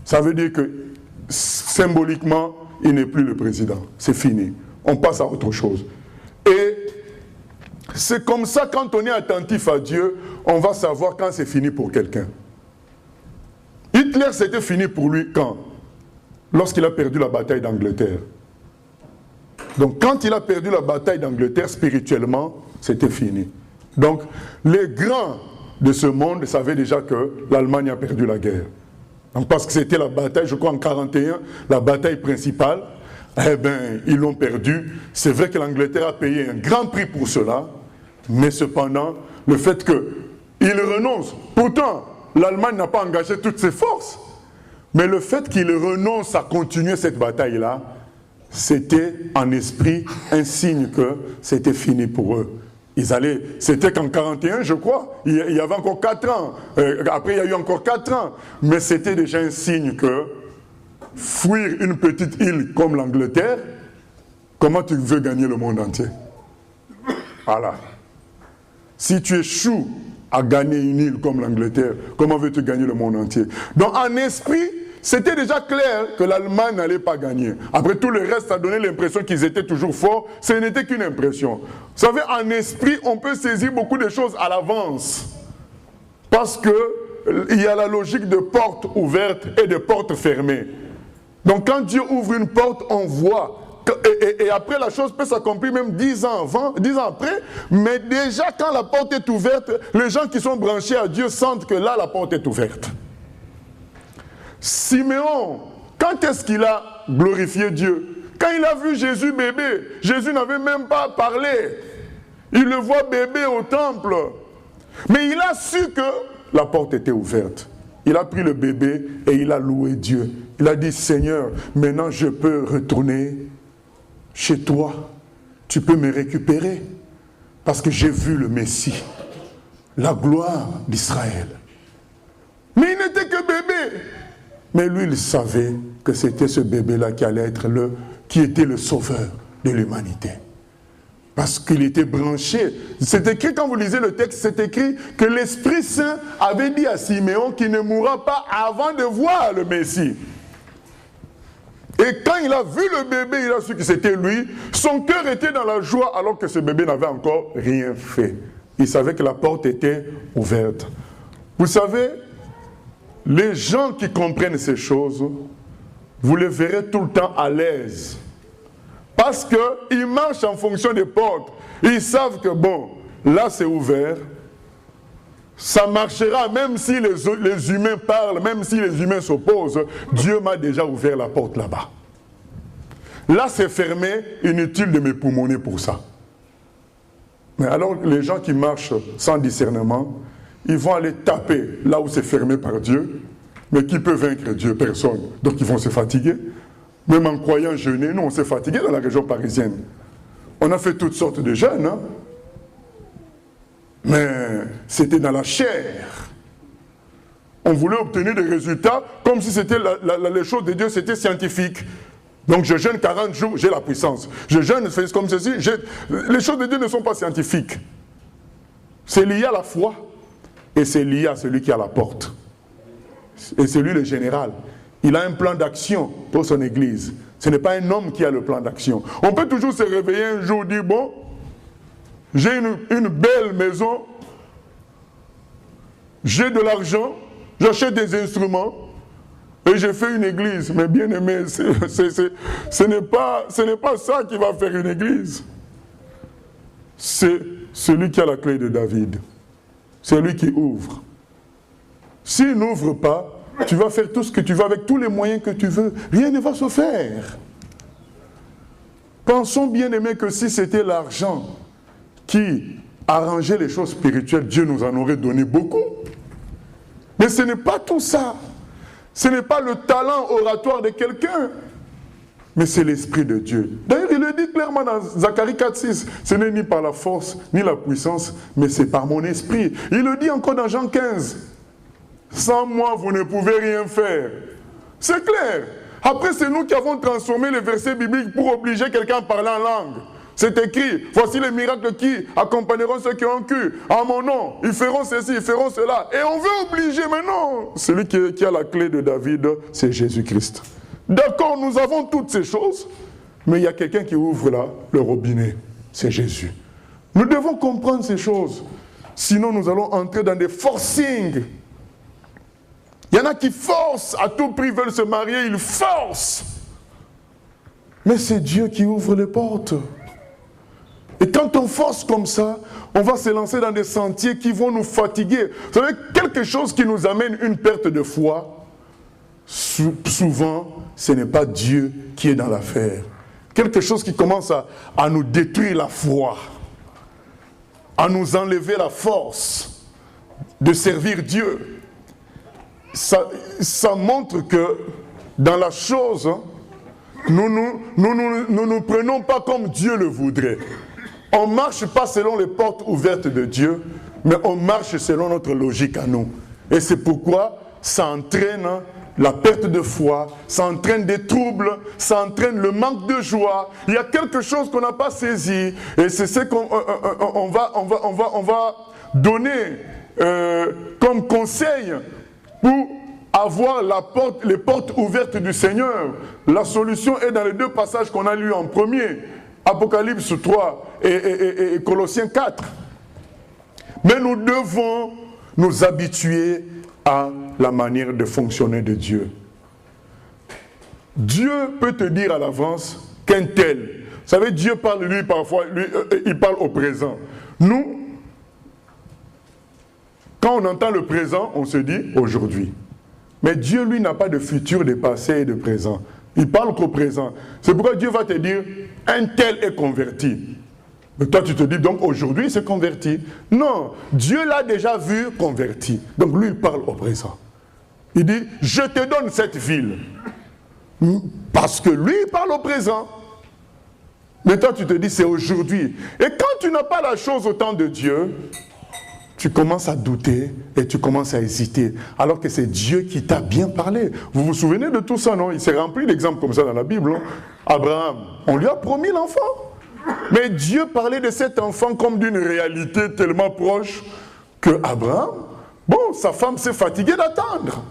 ça veut dire que symboliquement, il n'est plus le président. C'est fini. On passe à autre chose. Et c'est comme ça, quand on est attentif à Dieu, on va savoir quand c'est fini pour quelqu'un. Hitler, c'était fini pour lui quand? Lorsqu'il a perdu la bataille d'Angleterre. Donc quand il a perdu la bataille d'Angleterre, spirituellement, c'était fini. Donc les grands de ce monde savaient déjà que l'Allemagne a perdu la guerre. Donc, parce que c'était la bataille, je crois en 1941, la bataille principale, eh bien, ils l'ont perdue. C'est vrai que l'Angleterre a payé un grand prix pour cela, mais cependant, le fait qu'il renonce, pourtant, l'Allemagne n'a pas engagé toutes ses forces, mais le fait qu'il renonce à continuer cette bataille-là, c'était en esprit un signe que c'était fini pour eux. C'était qu'en 1941, je crois, il y avait encore 4 ans. Après, il y a eu encore 4 ans. Mais c'était déjà un signe que fuir une petite île comme l'Angleterre, comment tu veux gagner le monde entier? Voilà. Si tu échoues à gagner une île comme l'Angleterre, comment veux-tu gagner le monde entier? Donc, en esprit, c'était déjà clair que l'Allemagne n'allait pas gagner. Après, tout le reste a donné l'impression qu'ils étaient toujours forts. Ce n'était qu'une impression. Vous savez, en esprit, on peut saisir beaucoup de choses à l'avance. Parce qu'il y a la logique de portes ouvertes et de portes fermées. Donc, quand Dieu ouvre une porte, on voit. Et après, la chose peut s'accomplir même 10 ans avant, 10 ans après. Mais déjà, quand la porte est ouverte, les gens qui sont branchés à Dieu sentent que là, la porte est ouverte. Siméon, quand est-ce qu'il a glorifié Dieu? Quand il a vu Jésus bébé, Jésus n'avait même pas parlé. Il le voit bébé au temple. Mais il a su que la porte était ouverte. Il a pris le bébé et il a loué Dieu. Il a dit, Seigneur, maintenant je peux retourner chez toi. Tu peux me récupérer. Parce que j'ai vu le Messie, la gloire d'Israël. Mais il n'était que bébé. Mais lui, il savait que c'était ce bébé-là qui allait être qui était le sauveur de l'humanité. Parce qu'il était branché. C'est écrit, quand vous lisez le texte, c'est écrit que l'Esprit Saint avait dit à Siméon qu'il ne mourra pas avant de voir le Messie. Et quand il a vu le bébé, il a su que c'était lui. Son cœur était dans la joie alors que ce bébé n'avait encore rien fait. Il savait que la porte était ouverte. Vous savez, les gens qui comprennent ces choses, vous les verrez tout le temps à l'aise. Parce qu'ils marchent en fonction des portes. Ils savent que bon, là c'est ouvert. Ça marchera même si les humains parlent, même si les humains s'opposent. Dieu m'a déjà ouvert la porte là-bas. Là c'est fermé, inutile de m'époumoner pour ça. Mais alors les gens qui marchent sans discernement, ils vont aller taper là où c'est fermé par Dieu. Mais qui peut vaincre Dieu? Personne. Donc ils vont se fatiguer. Même en croyant jeûner, nous on s'est fatigué dans la région parisienne. On a fait toutes sortes de jeûnes. Hein? Mais c'était dans la chair. On voulait obtenir des résultats comme si c'était les choses de Dieu, c'était scientifique. Donc je jeûne 40 jours, j'ai la puissance. Je jeûne, je fais comme ceci. Les choses de Dieu ne sont pas scientifiques. C'est lié à la foi et c'est lié à celui qui a la porte. Et c'est lui le général. Il a un plan d'action pour son église. Ce n'est pas un homme qui a le plan d'action. On peut toujours se réveiller un jour et dire, bon, j'ai une belle maison, j'ai de l'argent, j'achète des instruments et je fais une église. Mais bien aimé, ce n'est pas ça qui va faire une église. C'est celui qui a la clé de David. C'est lui qui ouvre. S'il n'ouvre pas, tu vas faire tout ce que tu veux avec tous les moyens que tu veux. Rien ne va se faire. Pensons bien aimé que si c'était l'argent qui arrangeait les choses spirituelles, Dieu nous en aurait donné beaucoup. Mais ce n'est pas tout ça. Ce n'est pas le talent oratoire de quelqu'un. Mais c'est l'Esprit de Dieu. D'ailleurs, il le dit clairement dans Zacharie 4,6. Ce n'est ni par la force, ni la puissance, mais c'est par mon esprit. Il le dit encore dans Jean 15. Sans moi, vous ne pouvez rien faire. C'est clair. Après, c'est nous qui avons transformé les versets bibliques pour obliger quelqu'un à parler en langue. C'est écrit, voici les miracles qui accompagneront ceux qui ont cru. En mon nom, ils feront ceci, ils feront cela. Et on veut obliger, mais non. Celui qui a la clé de David, c'est Jésus-Christ. D'accord, nous avons toutes ces choses, mais il y a quelqu'un qui ouvre là le robinet. C'est Jésus. Nous devons comprendre ces choses. Sinon, nous allons entrer dans des forcings. Il y en a qui forcent, à tout prix veulent se marier, ils forcent. Mais c'est Dieu qui ouvre les portes. Et quand on force comme ça, on va se lancer dans des sentiers qui vont nous fatiguer. Vous savez, quelque chose qui nous amène une perte de foi, souvent, ce n'est pas Dieu qui est dans l'affaire. Quelque chose qui commence à nous détruire la foi, à nous enlever la force de servir Dieu. Ça montre que dans la chose, nous nous prenons pas comme Dieu le voudrait. On ne marche pas selon les portes ouvertes de Dieu, mais on marche selon notre logique à nous. Et c'est pourquoi ça entraîne la perte de foi, ça entraîne des troubles, ça entraîne le manque de joie. Il y a quelque chose qu'on n'a pas saisi, et c'est ce qu'on va donner comme conseil pour avoir les portes ouvertes du Seigneur. La solution est dans les deux passages qu'on a lus en premier, Apocalypse 3 et Colossiens 4. Mais nous devons nous habituer à la manière de fonctionner de Dieu. Dieu peut te dire à l'avance qu'un tel. Vous savez, Dieu parle, lui, parfois, il parle au présent. Nous, quand on entend le présent, on se dit aujourd'hui. Mais Dieu, lui, n'a pas de futur, de passé et de présent. Il parle qu'au présent. C'est pourquoi Dieu va te dire, un tel est converti. Mais toi, tu te dis, donc aujourd'hui, il s'est converti. Non, Dieu l'a déjà vu converti. Donc lui, il parle au présent. Il dit, je te donne cette ville. Parce que lui, il parle au présent. Mais toi, tu te dis, c'est aujourd'hui. Et quand tu n'as pas la chose au temps de Dieu, tu commences à douter et tu commences à hésiter. Alors que c'est Dieu qui t'a bien parlé. Vous vous souvenez de tout ça, non? Il s'est rempli d'exemples comme ça dans la Bible. Non? Abraham, on lui a promis l'enfant. Mais Dieu parlait de cet enfant comme d'une réalité tellement proche que Abraham, bon, sa femme s'est fatiguée d'attendre.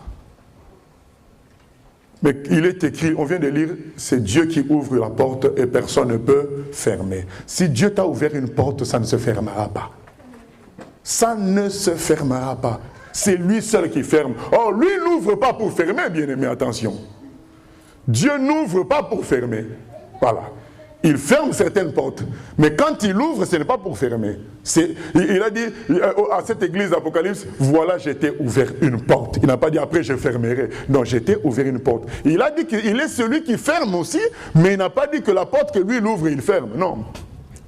Mais il est écrit, on vient de lire, c'est Dieu qui ouvre la porte et personne ne peut fermer. Si Dieu t'a ouvert une porte, ça ne se fermera pas. Ça ne se fermera pas. C'est lui seul qui ferme. Oh, lui n'ouvre pas pour fermer, bien-aimé, attention. Dieu n'ouvre pas pour fermer. Voilà. Il ferme certaines portes. Mais quand il ouvre, ce n'est pas pour fermer. Il a dit à cette église d'Apocalypse, voilà, j'ai t'ai ouvert une porte. Il n'a pas dit après je fermerai. Non, j'ai t'ai ouvert une porte. Il a dit qu'il est celui qui ferme aussi, mais il n'a pas dit que la porte que lui il ouvre, il ferme. Non.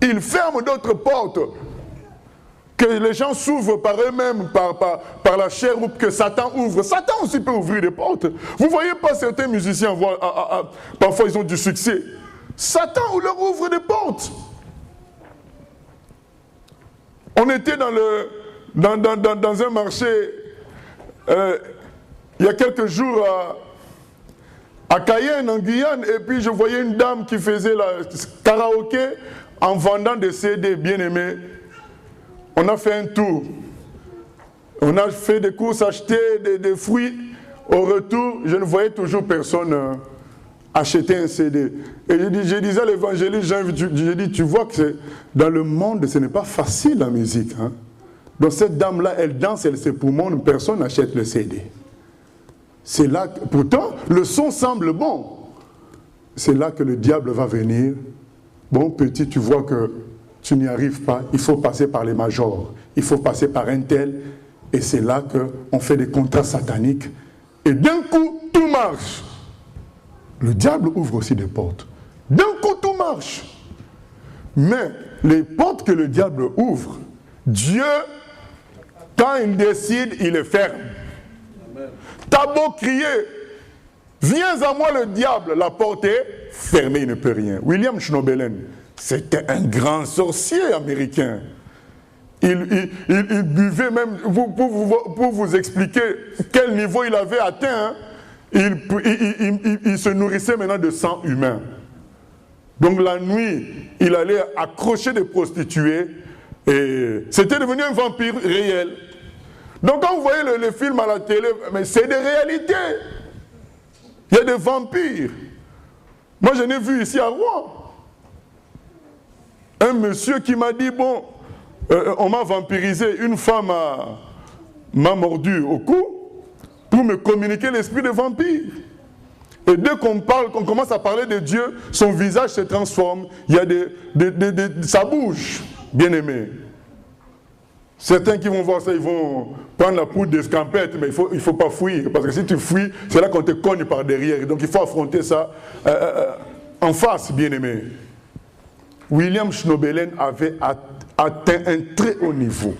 Il ferme d'autres portes. Que les gens s'ouvrent par eux-mêmes, par la chair, ou que Satan ouvre. Satan aussi peut ouvrir des portes. Vous ne voyez pas certains musiciens, parfois ils ont du succès. Satan leur ouvre des portes. On était dans un marché il y a quelques jours à Cayenne, en Guyane, et puis je voyais une dame qui faisait la karaoké en vendant des CD bien-aimés. On a fait un tour. On a fait des courses, acheté des fruits. Au retour, je ne voyais toujours personne acheter un CD. Et je disais à l'évangéliste, j'ai dit, tu vois que dans le monde, ce n'est pas facile la musique. Hein? Donc cette dame-là, elle danse, elle se poumonne, personne n'achète le CD. C'est là que, pourtant, le son semble bon. C'est là que le diable va venir. Bon, petit, tu vois que tu n'y arrives pas. Il faut passer par les majors. Il faut passer par un tel. Et c'est là qu'on fait des contrats sataniques. Et d'un coup, tout marche. Le diable ouvre aussi des portes. D'un coup, tout marche. Mais les portes que le diable ouvre, Dieu, quand il décide, il les ferme. T'as beau crier, viens à moi le diable, la porte est fermée, il ne peut rien. William Schnobelen, c'était un grand sorcier américain. Il buvait même, pour vous expliquer quel niveau il avait atteint, hein, il se nourrissait maintenant de sang humain. Donc la nuit, il allait accrocher des prostituées et c'était devenu un vampire réel. Donc quand vous voyez les films à la télé, mais c'est des réalités. Il y a des vampires. Moi j'en ai vu ici à Rouen. Un monsieur qui m'a dit, bon, on m'a vampirisé, une femme m'a mordu au cou pour me communiquer l'esprit de vampire. Et dès qu'on commence à parler de Dieu, son visage se transforme, il y a ça bouge, bien aimé. Certains qui vont voir ça, ils vont prendre la poudre d'escampette, mais il faut pas fuir, parce que si tu fuis, c'est là qu'on te cogne par derrière. Donc il faut affronter ça en face, bien aimé. William Schnobelen avait atteint un très haut niveau.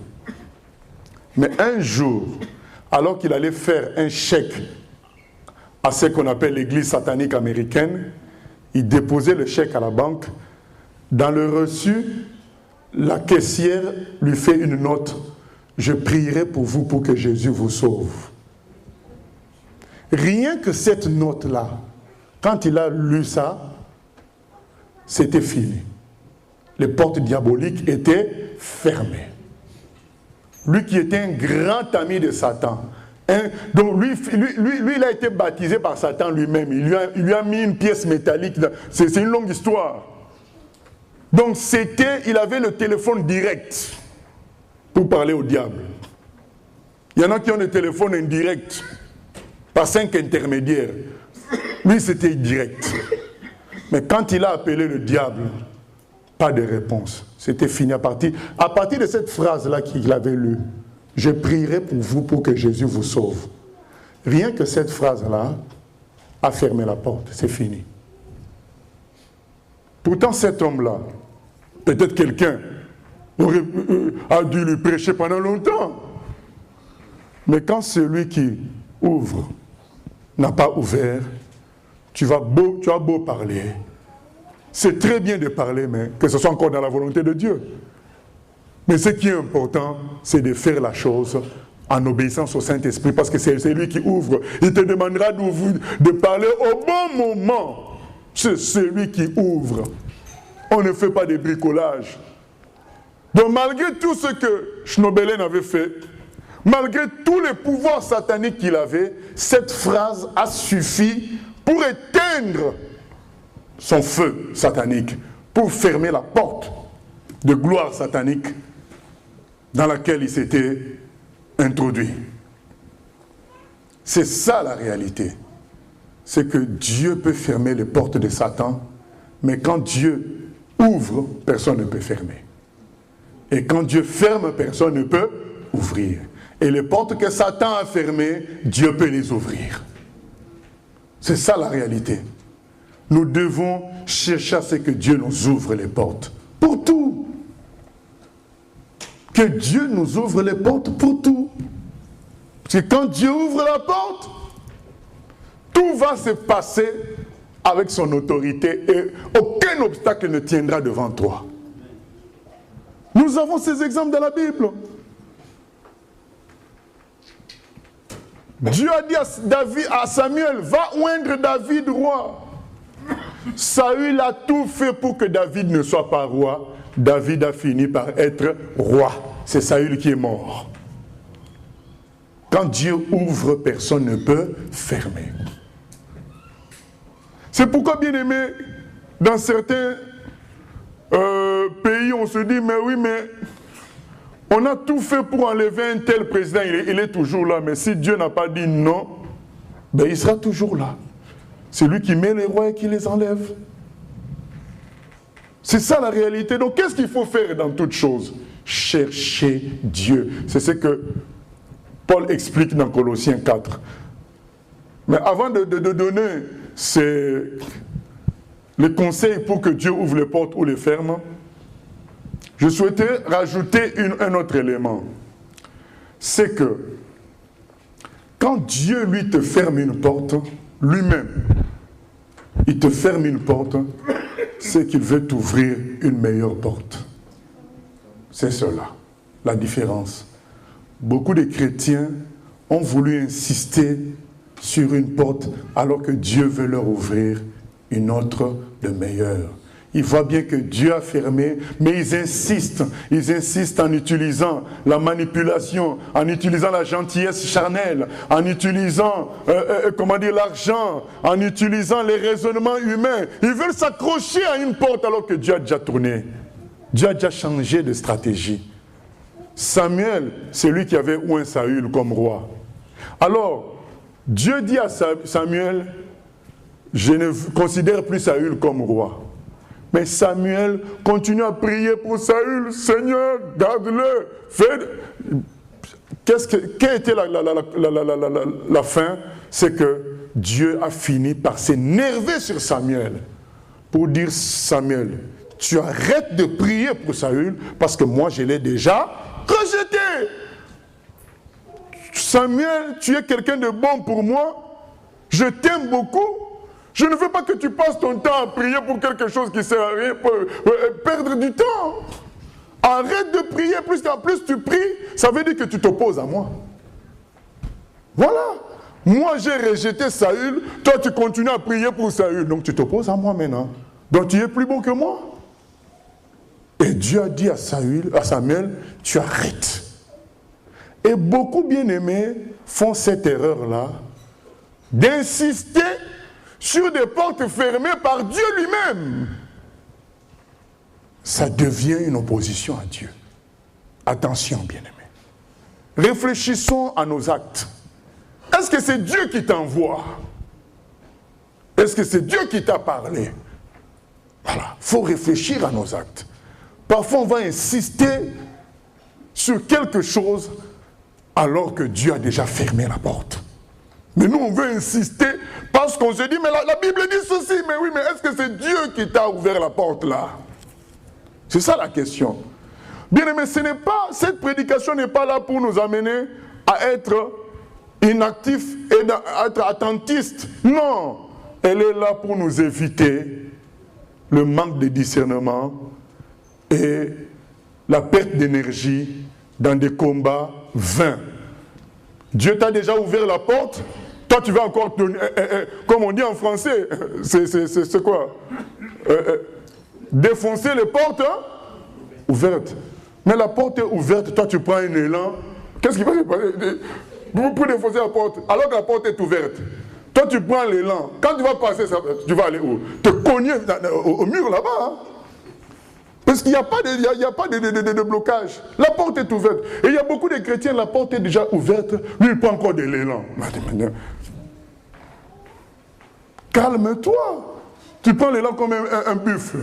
Mais un jour, alors qu'il allait faire un chèque à ce qu'on appelle l'église satanique américaine, il déposait le chèque à la banque. Dans le reçu, la caissière lui fait une note. Je prierai pour vous pour que Jésus vous sauve. Rien que cette note-là, quand il a lu ça, c'était fini. Les portes diaboliques étaient fermées. Lui qui était un grand ami de Satan. Donc lui, il a été baptisé par Satan lui-même. Il lui a mis une pièce métallique. C'est une longue histoire. Donc il avait le téléphone direct pour parler au diable. Il y en a qui ont le téléphone indirect par 5 intermédiaires. Lui, c'était direct. Mais quand il a appelé le diable, pas de réponse. C'était fini à partir de cette phrase-là qu'il avait lue. Je prierai pour vous pour que Jésus vous sauve. Rien que cette phrase-là a fermé la porte. C'est fini. Pourtant, cet homme-là, peut-être quelqu'un a dû lui prêcher pendant longtemps. Mais quand celui qui ouvre n'a pas ouvert, tu as beau parler. C'est très bien de parler, mais que ce soit encore dans la volonté de Dieu. Mais ce qui est important, c'est de faire la chose en obéissance au Saint-Esprit, parce que c'est lui qui ouvre. Il te demandera de parler au bon moment. C'est celui qui ouvre. On ne fait pas de bricolage. Donc malgré tout ce que Schnobelen avait fait, malgré tous les pouvoirs sataniques qu'il avait, cette phrase a suffi pour éteindre son feu satanique, pour fermer la porte de gloire satanique dans laquelle il s'était introduit. C'est ça la réalité. C'est que Dieu peut fermer les portes de Satan, mais quand Dieu ouvre, personne ne peut fermer. Et quand Dieu ferme, personne ne peut ouvrir. Et les portes que Satan a fermées, Dieu peut les ouvrir. C'est ça la réalité. Nous devons chercher à ce que Dieu nous ouvre les portes. Pour tout. Que Dieu nous ouvre les portes pour tout. Parce que quand Dieu ouvre la porte, tout va se passer avec son autorité et aucun obstacle ne tiendra devant toi. Nous avons ces exemples dans la Bible. Dieu a dit à Samuel, va oindre David roi. Saül a tout fait pour que David ne soit pas roi. David a fini par être roi. C'est Saül qui est mort. Quand Dieu ouvre, personne ne peut fermer. C'est pourquoi, bien aimé, dans certains pays, on se dit, mais oui, mais on a tout fait pour enlever un tel président, il est toujours là. Mais si Dieu n'a pas dit non, ben il sera toujours là. C'est lui qui met les rois et qui les enlève. C'est ça la réalité. Donc qu'est-ce qu'il faut faire dans toute chose? Chercher Dieu. C'est ce que Paul explique dans Colossiens 4. Mais avant de donner les conseils pour que Dieu ouvre les portes ou les ferme, je souhaitais rajouter un autre élément. C'est que quand Dieu, lui, te ferme une porte, lui-même, il te ferme une porte, c'est qu'il veut t'ouvrir une meilleure porte. C'est cela, la différence. Beaucoup de chrétiens ont voulu insister sur une porte alors que Dieu veut leur ouvrir une autre de meilleure. Ils voient bien que Dieu a fermé, mais ils insistent en utilisant la manipulation, en utilisant la gentillesse charnelle, en utilisant l'argent, en utilisant les raisonnements humains. Ils veulent s'accrocher à une porte alors que Dieu a déjà tourné. Dieu a déjà changé de stratégie. Samuel, c'est lui qui avait oint Saül comme roi. Alors, Dieu dit à Samuel, je ne considère plus Saül comme roi. Mais Samuel continue à prier pour Saül. Seigneur, garde-le. Quelle était la fin? C'est que Dieu a fini par s'énerver sur Samuel pour dire, Samuel, tu arrêtes de prier pour Saül parce que moi je l'ai déjà rejeté. Samuel, tu es quelqu'un de bon pour moi. Je t'aime beaucoup. Je ne veux pas que tu passes ton temps à prier pour quelque chose qui ne sert à rien, pour perdre du temps. Arrête de prier, plus tu pries, ça veut dire que tu t'opposes à moi. Voilà. Moi j'ai rejeté Saül, toi tu continues à prier pour Saül, donc tu t'opposes à moi maintenant. Donc tu es plus bon que moi. Et Dieu a dit à Samuel, tu arrêtes. Et beaucoup bien-aimés font cette erreur-là, d'insister sur des portes fermées par Dieu lui-même. Ça devient une opposition à Dieu. Attention, bien-aimés. Réfléchissons à nos actes. Est-ce que c'est Dieu qui t'envoie? Est-ce que c'est Dieu qui t'a parlé? Voilà, il faut réfléchir à nos actes. Parfois, on va insister sur quelque chose alors que Dieu a déjà fermé la porte. Mais nous, on veut insister parce qu'on se dit, mais la Bible dit ceci, mais oui, mais est-ce que c'est Dieu qui t'a ouvert la porte là? C'est ça la question. Bien aimé, cette prédication n'est pas là pour nous amener à être inactifs et à être attentistes. Non, elle est là pour nous éviter le manque de discernement et la perte d'énergie dans des combats vains. Dieu t'a déjà ouvert la porte, toi tu vas encore, comme on dit en français, c'est quoi? Défoncer les portes ouvertes. Mais la porte est ouverte, toi tu prends un élan, qu'est-ce qui va se passer pour défoncer la porte, alors que la porte est ouverte? Toi tu prends l'élan, quand tu vas passer, tu vas aller où? Te cogner au mur là-bas, hein? Parce qu'il n'y a pas de blocage. La porte est ouverte. Et il y a beaucoup de chrétiens, la porte est déjà ouverte. Lui, il prend encore de l'élan. Calme-toi. Tu prends l'élan comme un buffle.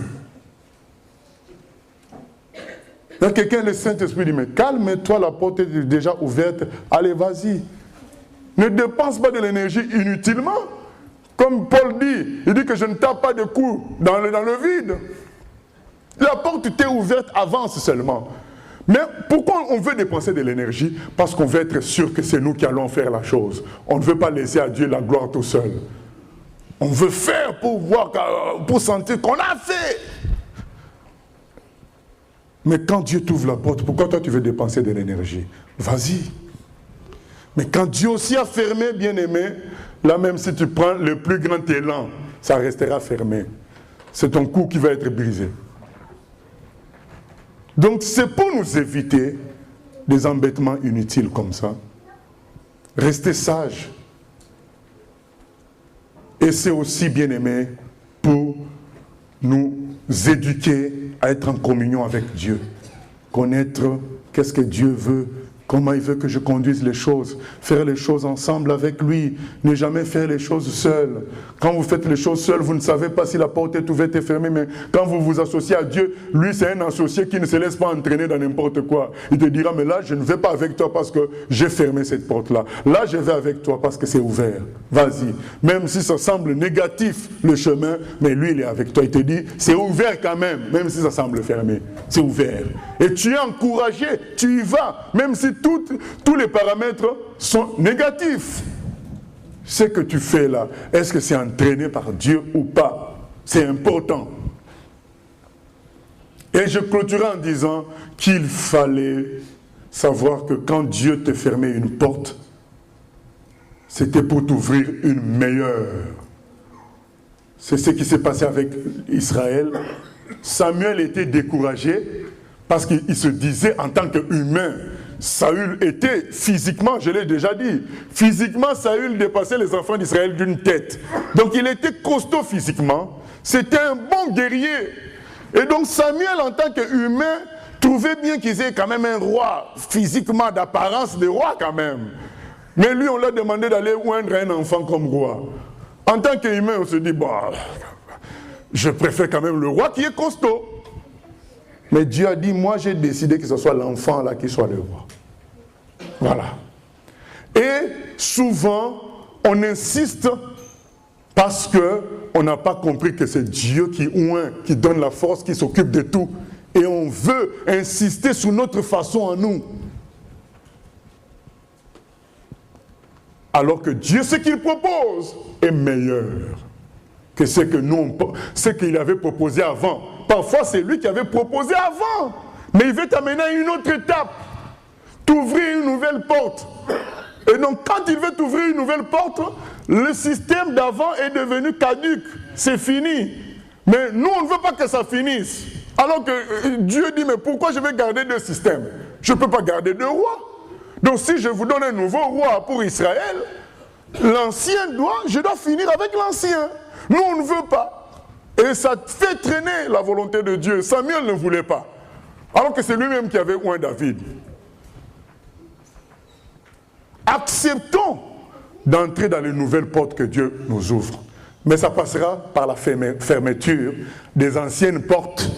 Il y a quelqu'un, le Saint-Esprit dit, mais calme-toi, la porte est déjà ouverte. Allez, vas-y. Ne dépense pas de l'énergie inutilement. Comme Paul dit, il dit que je ne tape pas de coups dans le vide. La porte t'est ouverte, avance seulement. Mais pourquoi on veut dépenser de l'énergie? Parce qu'on veut être sûr que c'est nous qui allons faire la chose. On ne veut pas laisser à Dieu la gloire tout seul. On veut faire pour voir, pour sentir qu'on a fait. Mais quand Dieu t'ouvre la porte, pourquoi toi tu veux dépenser de l'énergie? Vas-y. Mais quand Dieu aussi a fermé, bien-aimé, là même si tu prends le plus grand élan, ça restera fermé. C'est ton cou qui va être brisé. Donc c'est pour nous éviter des embêtements inutiles comme ça. Restez sages. Et c'est aussi, bien-aimé, pour nous éduquer à être en communion avec Dieu. Connaître qu'est-ce que Dieu veut, comment il veut que je conduise les choses, faire les choses ensemble avec lui, ne jamais faire les choses seul. Quand vous faites les choses seul, vous ne savez pas si la porte est ouverte et fermée, mais quand vous vous associez à Dieu, lui c'est un associé qui ne se laisse pas entraîner dans n'importe quoi. Il te dira, mais là je ne vais pas avec toi parce que j'ai fermé cette porte-là. Là je vais avec toi parce que c'est ouvert. Vas-y. Même si ça semble négatif le chemin, mais lui il est avec toi. Il te dit, c'est ouvert quand même si ça semble fermé. C'est ouvert. Et tu es encouragé, tu y vas, même si tous les paramètres sont négatifs. Ce que tu fais là, est-ce que c'est entraîné par Dieu ou pas? C'est important. Et je clôturerai en disant qu'il fallait savoir que quand Dieu te fermait une porte, c'était pour t'ouvrir une meilleure. C'est ce qui s'est passé avec Israël. Samuel était découragé parce qu'il se disait en tant qu'humain, Saül était physiquement, je l'ai déjà dit, physiquement Saül dépassait les enfants d'Israël d'une tête. Donc il était costaud physiquement, c'était un bon guerrier. Et donc Samuel en tant qu'humain trouvait bien qu'ils aient quand même un roi, physiquement d'apparence de roi quand même. Mais lui on lui a demandé d'aller oindre un enfant comme roi. En tant qu'humain on se dit, bah, je préfère quand même le roi qui est costaud. Mais Dieu a dit, moi j'ai décidé que ce soit l'enfant là qui soit le roi. Voilà. Et souvent, on insiste parce qu'on n'a pas compris que c'est Dieu qui oint, qui donne la force, qui s'occupe de tout. Et on veut insister sur notre façon à nous. Alors que Dieu, ce qu'il propose, est meilleur que ce que nous, ce qu'il avait proposé avant. Parfois, c'est lui qui avait proposé avant. Mais il veut t'amener à une autre étape. T'ouvrir une nouvelle porte. Et donc, quand il veut t'ouvrir une nouvelle porte, le système d'avant est devenu caduc. C'est fini. Mais nous, on ne veut pas que ça finisse. Alors que Dieu dit, mais pourquoi je vais garder deux systèmes? Je ne peux pas garder deux rois. Donc, si je vous donne un nouveau roi pour Israël, l'ancien je dois finir avec l'ancien. Nous, on ne veut pas. Et ça fait traîner la volonté de Dieu. Samuel ne voulait pas. Alors que c'est lui-même qui avait oint David. Acceptons d'entrer dans les nouvelles portes que Dieu nous ouvre. Mais ça passera par la fermeture des anciennes portes.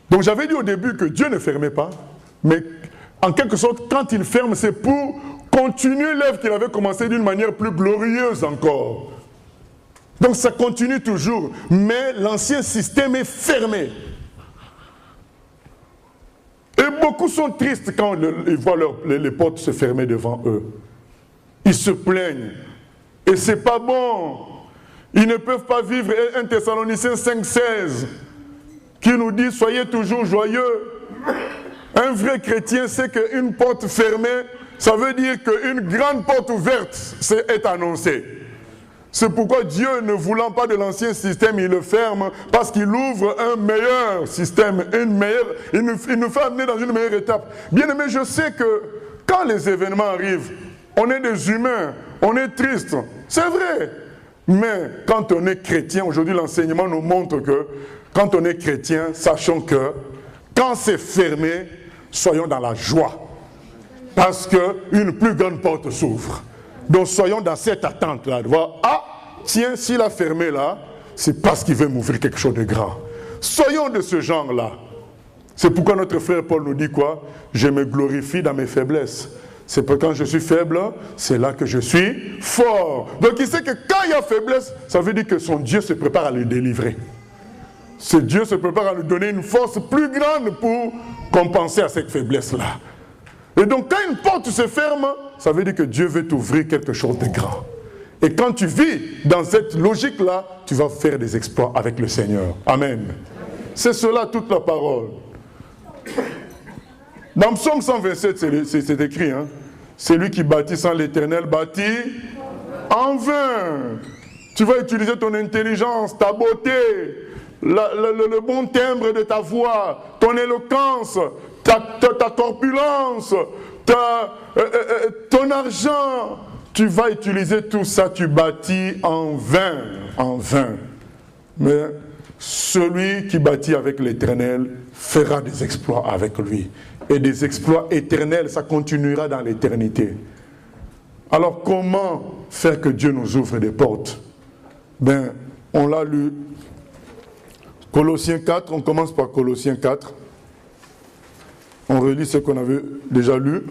Donc j'avais dit au début que Dieu ne fermait pas. Mais en quelque sorte, quand il ferme, c'est pour continuer l'œuvre qu'il avait commencée d'une manière plus glorieuse encore. Donc ça continue toujours, mais l'ancien système est fermé. Et beaucoup sont tristes quand ils voient les portes se fermer devant eux. Ils se plaignent. Et c'est pas bon. Ils ne peuvent pas vivre. 1 Thessaloniciens 5,16 qui nous dit, soyez toujours joyeux. Un vrai chrétien sait qu'une porte fermée, ça veut dire qu'une grande porte ouverte est annoncée. C'est pourquoi Dieu, ne voulant pas de l'ancien système, il le ferme, parce qu'il ouvre un meilleur système, il nous fait amener dans une meilleure étape. Bien aimé, je sais que quand les événements arrivent, on est des humains, on est triste, c'est vrai. Mais quand on est chrétien, aujourd'hui l'enseignement nous montre que quand on est chrétien, sachons que quand c'est fermé, soyons dans la joie. Parce qu'une plus grande porte s'ouvre. Donc soyons dans cette attente-là, de voir, ah, tiens, s'il a fermé là, c'est parce qu'il veut m'ouvrir quelque chose de grand. Soyons de ce genre-là. C'est pourquoi notre frère Paul nous dit quoi? Je me glorifie dans mes faiblesses. C'est parce que quand je suis faible, c'est là que je suis fort. Donc il sait que quand il y a faiblesse, ça veut dire que son Dieu se prépare à le délivrer. Ce Dieu se prépare à lui donner une force plus grande pour compenser à cette faiblesse-là. Et donc quand une porte se ferme, ça veut dire que Dieu veut t'ouvrir quelque chose de grand. Et quand tu vis dans cette logique-là, tu vas faire des exploits avec le Seigneur. Amen. C'est cela toute la parole. Dans Psaume 127, c'est écrit, hein, c'est lui qui bâtit sans l'Éternel, bâtit en vain. Tu vas utiliser ton intelligence, ta beauté, le bon timbre de ta voix, ton éloquence, ta corpulence, ton argent. Tu vas utiliser tout ça, tu bâtis en vain, en vain. Mais celui qui bâtit avec l'Éternel fera des exploits avec lui. Et des exploits éternels, ça continuera dans l'éternité. Alors comment faire que Dieu nous ouvre des portes? Ben, on l'a lu. Colossiens 4, on commence par Colossiens 4. On relit ce qu'on avait déjà lu.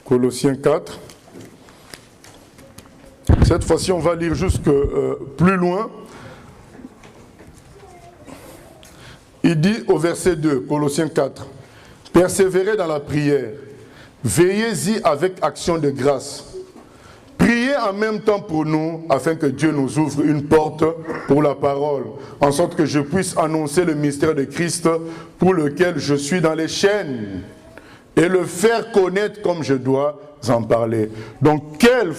Colossiens 4. Cette fois-ci, on va lire jusque plus loin. Il dit au verset 2, Colossiens 4, « Persévérez dans la prière, veillez-y avec action de grâce. Priez en même temps pour nous, afin que Dieu nous ouvre une porte pour la parole, en sorte que je puisse annoncer le mystère de Christ pour lequel je suis dans les chaînes, et le faire connaître comme je dois en parler. » Donc, quel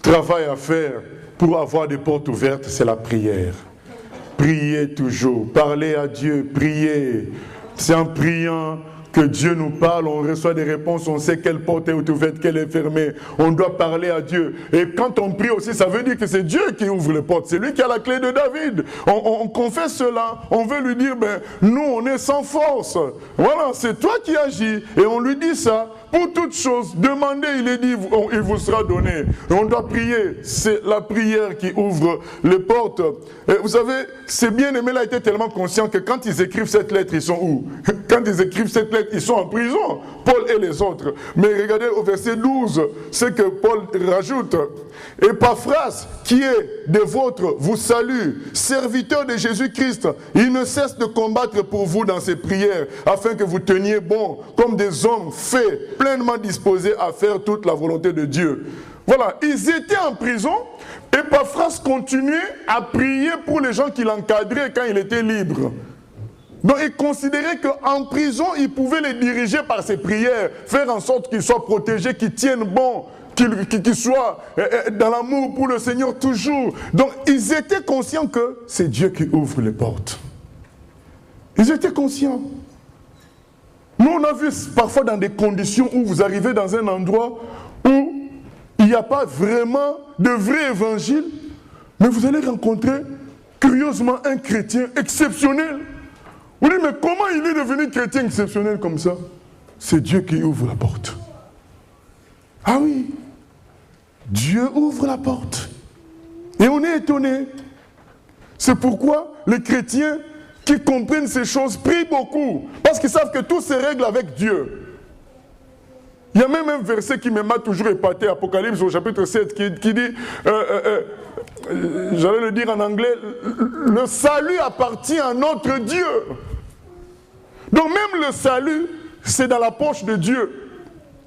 travail à faire pour avoir des portes ouvertes? C'est la prière. Priez toujours, parlez à Dieu, priez. C'est en priant que Dieu nous parle, on reçoit des réponses, on sait quelle porte est ouverte, quelle est fermée. On doit parler à Dieu. Et quand on prie aussi, ça veut dire que c'est Dieu qui ouvre les portes. C'est lui qui a la clé de David. On confesse cela. On veut lui dire, ben, nous, on est sans force. Voilà, c'est toi qui agis. Et on lui dit ça. Pour toute chose, demandez, il est dit, il vous sera donné. Et on doit prier. C'est la prière qui ouvre les portes. Et vous savez, ces bien-aimés-là étaient tellement conscients que quand ils écrivent cette lettre, ils sont où? Quand ils écrivent cette lettre, ils sont en prison, Paul et les autres. Mais regardez au verset 12, ce que Paul rajoute. « Épaphras, qui est des vôtres, vous salue, serviteur de Jésus-Christ. Il ne cesse de combattre pour vous dans ses prières, afin que vous teniez bon, comme des hommes faits, pleinement disposés à faire toute la volonté de Dieu. » Voilà, ils étaient en prison. Épaphras continuait à prier pour les gens qui l'encadraient quand il était libre. Donc il considérait qu'en prison, il pouvait les diriger par ses prières, faire en sorte qu'ils soient protégés, qu'ils tiennent bon, qu'ils soient dans l'amour pour le Seigneur toujours. Donc ils étaient conscients que c'est Dieu qui ouvre les portes. Ils étaient conscients. Nous on a vu parfois dans des conditions où vous arrivez dans un endroit où il n'y a pas vraiment de vrai évangile, mais vous allez rencontrer curieusement un chrétien exceptionnel. Vous dites, mais comment il est devenu chrétien exceptionnel comme ça? C'est Dieu qui ouvre la porte. Ah oui, Dieu ouvre la porte. Et on est étonné. C'est pourquoi les chrétiens qui comprennent ces choses prient beaucoup. Parce qu'ils savent que tout se règle avec Dieu. Il y a même un verset qui m'a toujours épaté, Apocalypse au chapitre 7, qui dit, j'allais le dire en anglais, le salut appartient à notre Dieu. Donc même le salut, c'est dans la poche de Dieu.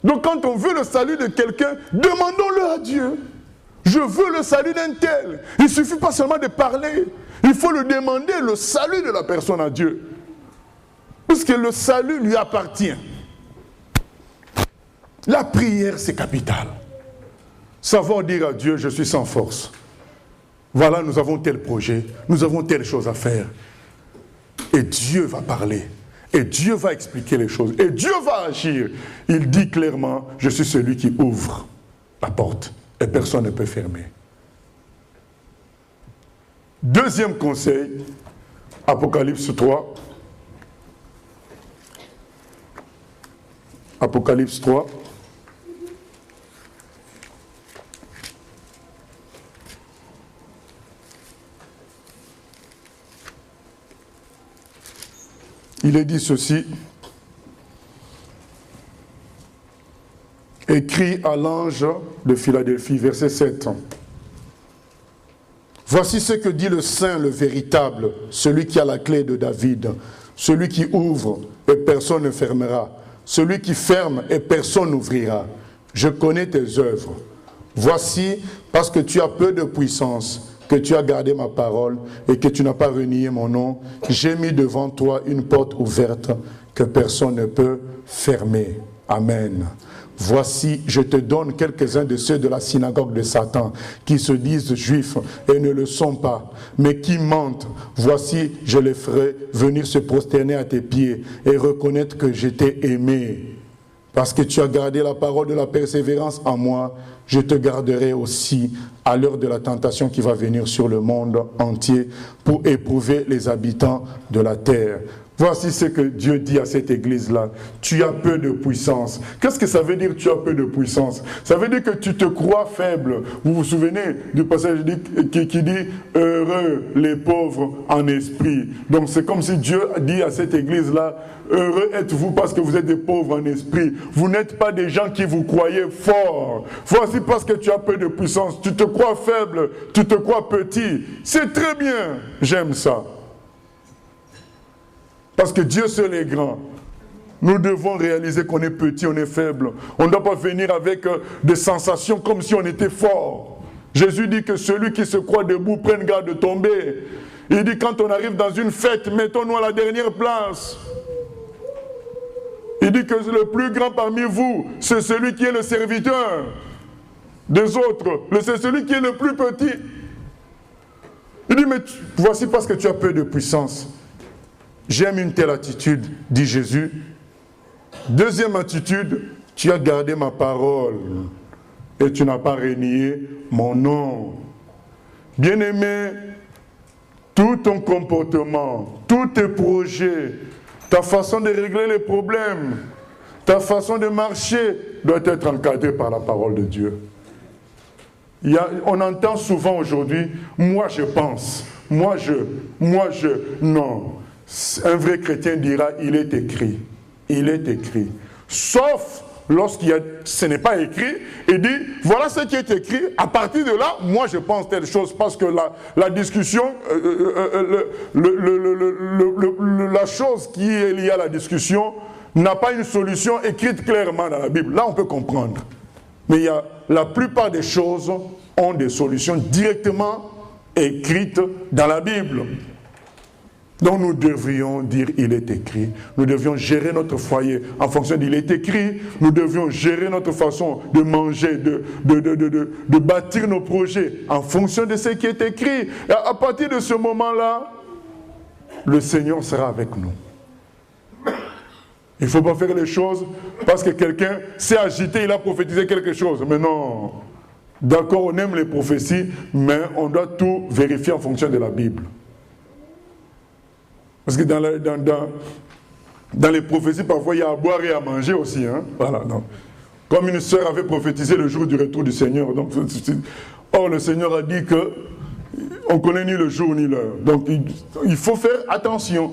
Donc quand on veut le salut de quelqu'un, demandons-le à Dieu. Je veux le salut d'un tel. Il ne suffit pas seulement de parler. Il faut le demander, le salut de la personne à Dieu. Puisque le salut lui appartient. La prière, c'est capital. Savoir dire à Dieu, je suis sans force. Voilà, nous avons tel projet, nous avons telle chose à faire. Et Dieu va parler. Et Dieu va expliquer les choses. Et Dieu va agir. Il dit clairement, je suis celui qui ouvre la porte. Et personne ne peut fermer. Deuxième conseil, Apocalypse 3. Apocalypse 3. Il est dit ceci, écrit à l'ange de Philadelphie, verset 7. Voici ce que dit le Saint, le véritable, celui qui a la clé de David, celui qui ouvre et personne ne fermera, celui qui ferme et personne n'ouvrira. Je connais tes œuvres. Voici, parce que tu as peu de puissance, que tu as gardé ma parole et que tu n'as pas renié mon nom, j'ai mis devant toi une porte ouverte que personne ne peut fermer. Amen. Voici, je te donne quelques-uns de ceux de la synagogue de Satan qui se disent juifs et ne le sont pas, mais qui mentent. Voici, je les ferai venir se prosterner à tes pieds et reconnaître que je t'ai aimé. Parce que tu as gardé la parole de la persévérance en moi, je te garderai aussi à l'heure de la tentation qui va venir sur le monde entier pour éprouver les habitants de la terre. Voici ce que Dieu dit à cette église-là. Tu as peu de puissance. Qu'est-ce que ça veut dire tu as peu de puissance? Ça veut dire que tu te crois faible. Vous vous souvenez du passage qui dit « Heureux les pauvres en esprit ». Donc c'est comme si Dieu dit à cette église-là « Heureux êtes-vous parce que vous êtes des pauvres en esprit. Vous n'êtes pas des gens qui vous croyez forts. Voici parce que tu as peu de puissance. Tu te crois faible, tu te crois petit. C'est très bien. J'aime ça. Parce que Dieu seul est grand. Nous devons réaliser qu'on est petit, on est faible. On ne doit pas venir avec des sensations comme si on était fort. Jésus dit que celui qui se croit debout prenne garde de tomber. Il dit quand on arrive dans une fête, mettons-nous à la dernière place. Il dit que le plus grand parmi vous, c'est celui qui est le serviteur des autres. C'est celui qui est le plus petit. Il dit mais voici parce que tu as peu de puissance. J'aime une telle attitude, dit Jésus. Deuxième attitude, tu as gardé ma parole et tu n'as pas renié mon nom. Bien-aimé, tout ton comportement, tous tes projets, ta façon de régler les problèmes, ta façon de marcher doit être encadrée par la parole de Dieu. On entend souvent aujourd'hui, moi je pense, moi je, non. Un vrai chrétien dira, il est écrit. Il est écrit. Sauf ce n'est pas écrit, il dit, voilà ce qui est écrit, à partir de là, moi je pense telle chose, parce que la discussion, la chose qui est liée à la discussion n'a pas une solution écrite clairement dans la Bible. Là on peut comprendre. Mais la plupart des choses ont des solutions directement écrites dans la Bible. Donc nous devrions dire il est écrit. Nous devions gérer notre foyer en fonction d'il est écrit. Nous devions gérer notre façon de manger, de bâtir nos projets en fonction de ce qui est écrit. Et à partir de ce moment-là, le Seigneur sera avec nous. Il ne faut pas faire les choses parce que quelqu'un s'est agité, il a prophétisé quelque chose. Mais non. D'accord, on aime les prophéties, mais on doit tout vérifier en fonction de la Bible. Parce que dans les prophéties, parfois, il y a à boire et à manger aussi. Hein? Voilà, donc. Comme une sœur avait prophétisé le jour du retour du Seigneur. Donc, or, le Seigneur a dit qu'on ne connaît ni le jour ni l'heure. Donc, il faut faire attention.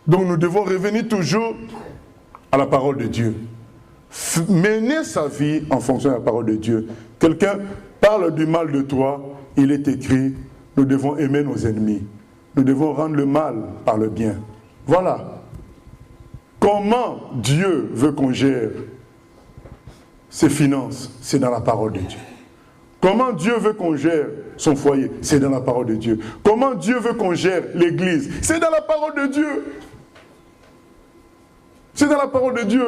Donc, nous devons revenir toujours à la parole de Dieu. Mener sa vie en fonction de la parole de Dieu. Quelqu'un parle du mal de toi, il est écrit, nous devons aimer nos ennemis. Nous devons rendre le mal par le bien. Voilà. Comment Dieu veut qu'on gère ses finances? C'est dans la parole de Dieu. Comment Dieu veut qu'on gère son foyer? C'est dans la parole de Dieu. Comment Dieu veut qu'on gère l'église? C'est dans la parole de Dieu. C'est dans la parole de Dieu.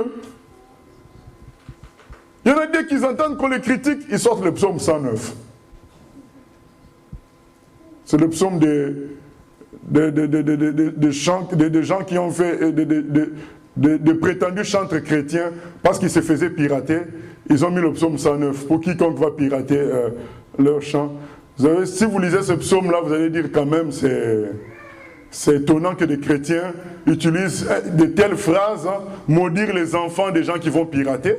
Il y en a dès qu'ils entendent qu'on les critique, ils sortent le psaume 109. C'est le psaume des gens qui ont fait de prétendus chantres chrétiens parce qu'ils se faisaient pirater. Ils ont mis le psaume 109 pour quiconque va pirater leur chant. Vous savez, si vous lisez ce psaume-là, vous allez dire quand même c'est étonnant que des chrétiens utilisent de telles phrases, hein, maudire les enfants des gens qui vont pirater.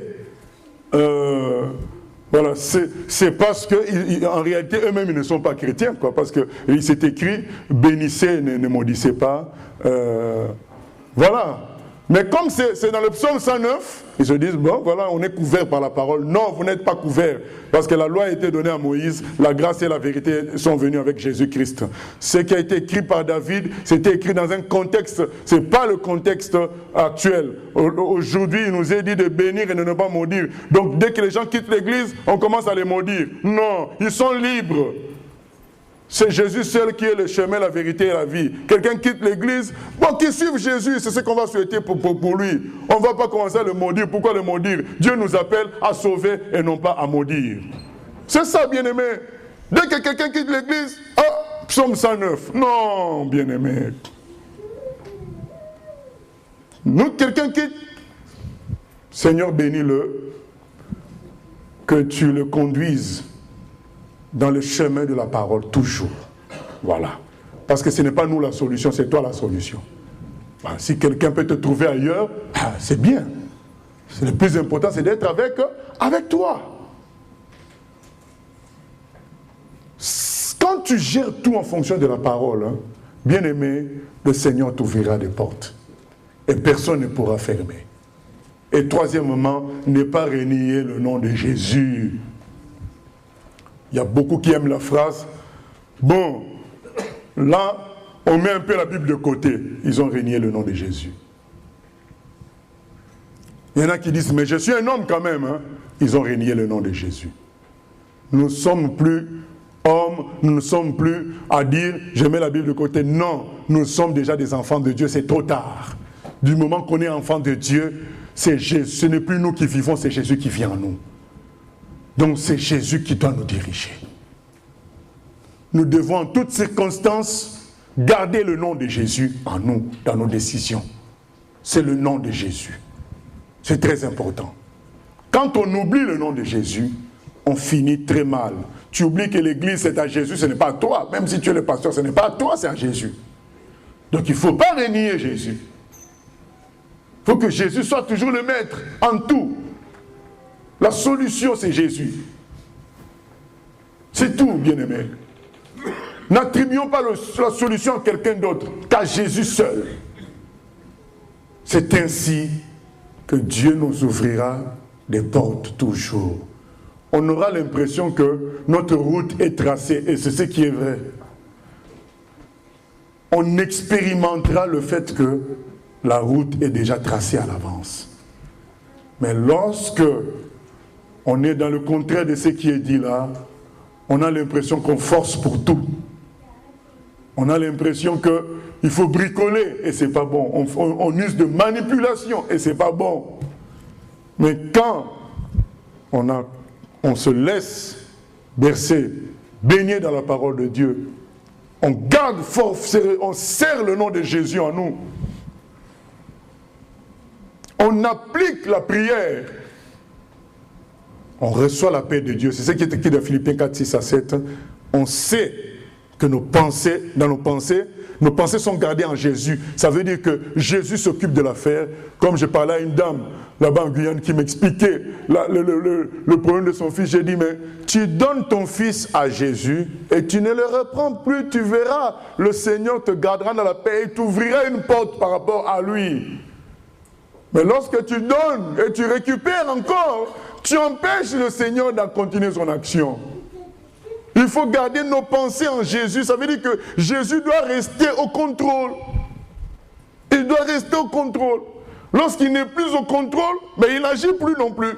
Voilà, c'est parce qu'en réalité, eux-mêmes, ils ne sont pas chrétiens, quoi, parce qu'il s'est écrit, bénissez, ne maudissez pas. Voilà. Mais comme c'est dans le psaume 109, ils se disent, bon, voilà, on est couvert par la parole. Non, vous n'êtes pas couvert, parce que la loi a été donnée à Moïse, la grâce et la vérité sont venues avec Jésus-Christ. Ce qui a été écrit par David, c'était écrit dans un contexte, ce n'est pas le contexte actuel. Aujourd'hui, il nous est dit de bénir et de ne pas maudire. Donc, dès que les gens quittent l'église, on commence à les maudire. Non, ils sont libres. C'est Jésus seul qui est le chemin, la vérité et la vie. Quelqu'un quitte l'église, bon, qu'il suive Jésus, c'est ce qu'on va souhaiter pour lui. On ne va pas commencer à le maudire. Pourquoi le maudire? Dieu nous appelle à sauver et non pas à maudire. C'est ça, bien-aimé. Dès que quelqu'un quitte l'église, ah, psaume 109. Non, bien-aimé. Nous, quelqu'un quitte, Seigneur, bénis-le, que tu le conduises dans le chemin de la parole, toujours. Voilà. Parce que ce n'est pas nous la solution, c'est toi la solution. Voilà. Si quelqu'un peut te trouver ailleurs, c'est bien. Le plus important, c'est d'être avec toi. Quand tu gères tout en fonction de la parole, bien aimé, le Seigneur t'ouvrira des portes. Et personne ne pourra fermer. Et troisièmement, ne pas renier le nom de Jésus. Il y a beaucoup qui aiment la phrase. Bon, là, on met un peu la Bible de côté. Ils ont renié le nom de Jésus. Il y en a qui disent, mais je suis un homme quand même. Ils ont renié le nom de Jésus. Nous ne sommes plus hommes, nous ne sommes plus à dire, je mets la Bible de côté. Non, nous sommes déjà des enfants de Dieu, c'est trop tard. Du moment qu'on est enfant de Dieu, ce n'est plus nous qui vivons, c'est Jésus qui vit en nous. Donc c'est Jésus qui doit nous diriger. Nous devons en toutes circonstances garder le nom de Jésus en nous, dans nos décisions. C'est le nom de Jésus. C'est très important. Quand on oublie le nom de Jésus, on finit très mal. Tu oublies que l'église c'est à Jésus, ce n'est pas à toi. Même si tu es le pasteur, ce n'est pas à toi, c'est à Jésus. Donc il ne faut pas renier Jésus. Il faut que Jésus soit toujours le maître en tout. La solution, c'est Jésus. C'est tout, bien-aimé. N'attribuons pas la solution à quelqu'un d'autre, qu'à Jésus seul. C'est ainsi que Dieu nous ouvrira des portes toujours. On aura l'impression que notre route est tracée, et c'est ce qui est vrai. On expérimentera le fait que la route est déjà tracée à l'avance. Mais lorsque on est dans le contraire de ce qui est dit là, on a l'impression qu'on force pour tout. On a l'impression qu'il faut bricoler et c'est pas bon. On use de manipulation et c'est pas bon. Mais quand on se laisse bercer, baigner dans la parole de Dieu, on garde fort, on serre le nom de Jésus en nous. On applique la prière. On reçoit la paix de Dieu. C'est ce qui est écrit dans Philippiens 4, 6 à 7. On sait que nos pensées sont gardées en Jésus. Ça veut dire que Jésus s'occupe de l'affaire. Comme je parlais à une dame là-bas en Guyane qui m'expliquait le problème de son fils. J'ai dit, mais tu donnes ton fils à Jésus et tu ne le reprends plus. Tu verras, le Seigneur te gardera dans la paix et t'ouvrira une porte par rapport à lui. Mais lorsque tu donnes et tu récupères encore, tu empêches le Seigneur d'en continuer son action. Il faut garder nos pensées en Jésus. Ça veut dire que Jésus doit rester au contrôle. Il doit rester au contrôle. Lorsqu'il n'est plus au contrôle, mais il n'agit plus non plus.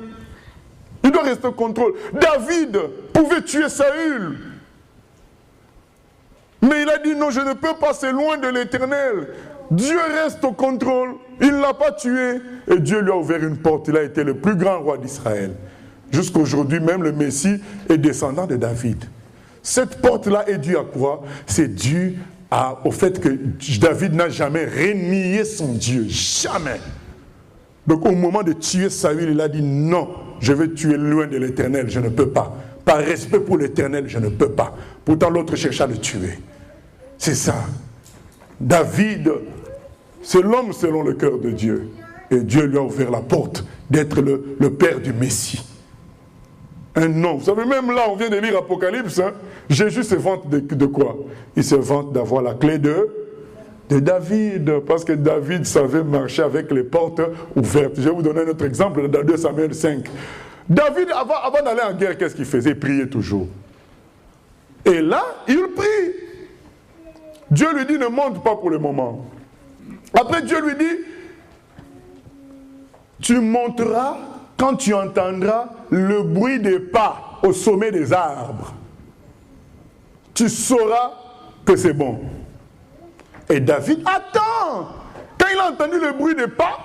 Il doit rester au contrôle. David pouvait tuer Saül. Mais il a dit non, je ne peux passer loin de l'Éternel. Dieu reste au contrôle. Il ne l'a pas tué. Et Dieu lui a ouvert une porte. Il a été le plus grand roi d'Israël. Jusqu'aujourd'hui, même le Messie est descendant de David. Cette porte-là est due à quoi? C'est dû au fait que David n'a jamais renié son Dieu. Jamais. Donc au moment de tuer Saül, il a dit non, je vais tuer loin de l'Éternel, je ne peux pas. Par respect pour l'Éternel, je ne peux pas. Pourtant l'autre chercha à le tuer. C'est ça. David, c'est l'homme selon le cœur de Dieu. Et Dieu lui a ouvert la porte d'être le père du Messie. Un nom. Vous savez, même là, on vient de lire Apocalypse. Jésus se vante de quoi? Il se vante d'avoir la clé de David. Parce que David savait marcher avec les portes ouvertes. Je vais vous donner un autre exemple dans 2 Samuel 5. David, avant d'aller en guerre, qu'est-ce qu'il faisait? Il priait toujours. Et là, il prie. Dieu lui dit, ne monte pas pour le moment. Après, Dieu lui dit, tu monteras quand tu entendras le bruit des pas au sommet des arbres. tu sauras que c'est bon. Et David, attends! Quand il a entendu le bruit des pas,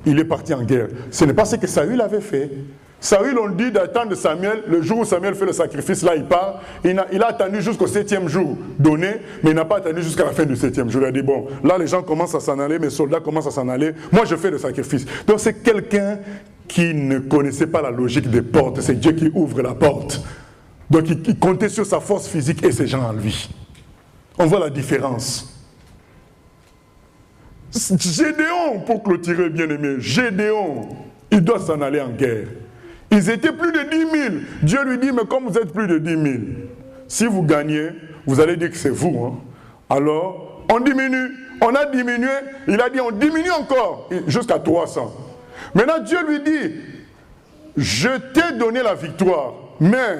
il est parti en guerre. Ce n'est pas ce que Saül avait fait. Saül, on dit d'attendre Samuel, le jour où Samuel fait le sacrifice, là il part, il a attendu jusqu'au 7e jour donné, mais il n'a pas attendu jusqu'à la fin du 7e jour. Il a dit, bon, là les gens commencent à s'en aller, mes soldats commencent à s'en aller, moi je fais le sacrifice. Donc c'est quelqu'un qui ne connaissait pas la logique des portes, c'est Dieu qui ouvre la porte. Donc il comptait sur sa force physique et ses gens en lui. On voit la différence. Gédéon, pour clôturer bien aimé, Gédéon, il doit s'en aller en guerre. Ils étaient plus de 10 000. Dieu lui dit, mais comme vous êtes plus de 10 000, si vous gagnez, vous allez dire que c'est vous. Hein. Alors, on diminue. On a diminué. Il a dit, on diminue encore jusqu'à 300. Maintenant, Dieu lui dit, je t'ai donné la victoire, mais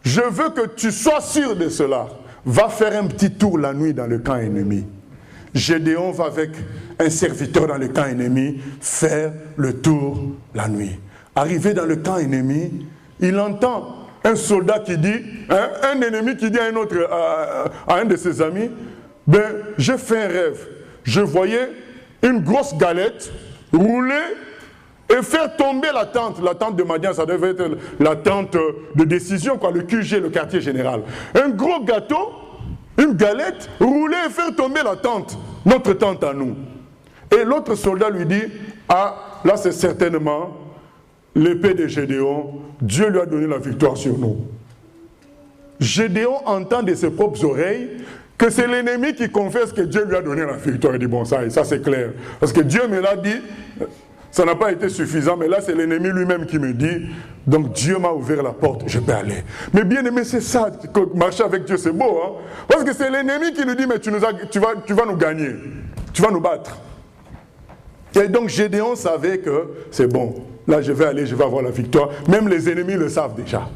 je veux que tu sois sûr de cela. Va faire un petit tour la nuit dans le camp ennemi. Gédéon va avec un serviteur dans le camp ennemi faire le tour la nuit. Arrivé dans le camp ennemi, il entend un soldat qui dit, un ennemi qui dit à un autre, à un de ses amis, ben, j'ai fait un rêve. Je voyais une grosse galette rouler et faire tomber la tente de Madian, ça devait être la tente de décision, quoi, le QG, le quartier général. Un gros gâteau, une galette, rouler et faire tomber la tente, notre tente à nous. Et l'autre soldat lui dit, ah, là c'est certainement l'épée de Gédéon, Dieu lui a donné la victoire sur nous. Gédéon entend de ses propres oreilles que c'est l'ennemi qui confesse que Dieu lui a donné la victoire. Il dit, bon, ça c'est clair. Parce que Dieu me l'a dit, ça n'a pas été suffisant, mais là c'est l'ennemi lui-même qui me dit, donc Dieu m'a ouvert la porte, je peux aller. Mais bien aimé, c'est ça, marcher avec Dieu c'est beau, hein? Parce que c'est l'ennemi qui lui dit, mais tu vas nous gagner, tu vas nous battre. Et donc Gédéon savait que c'est bon, là je vais aller, je vais avoir la victoire. Même les ennemis le savent déjà.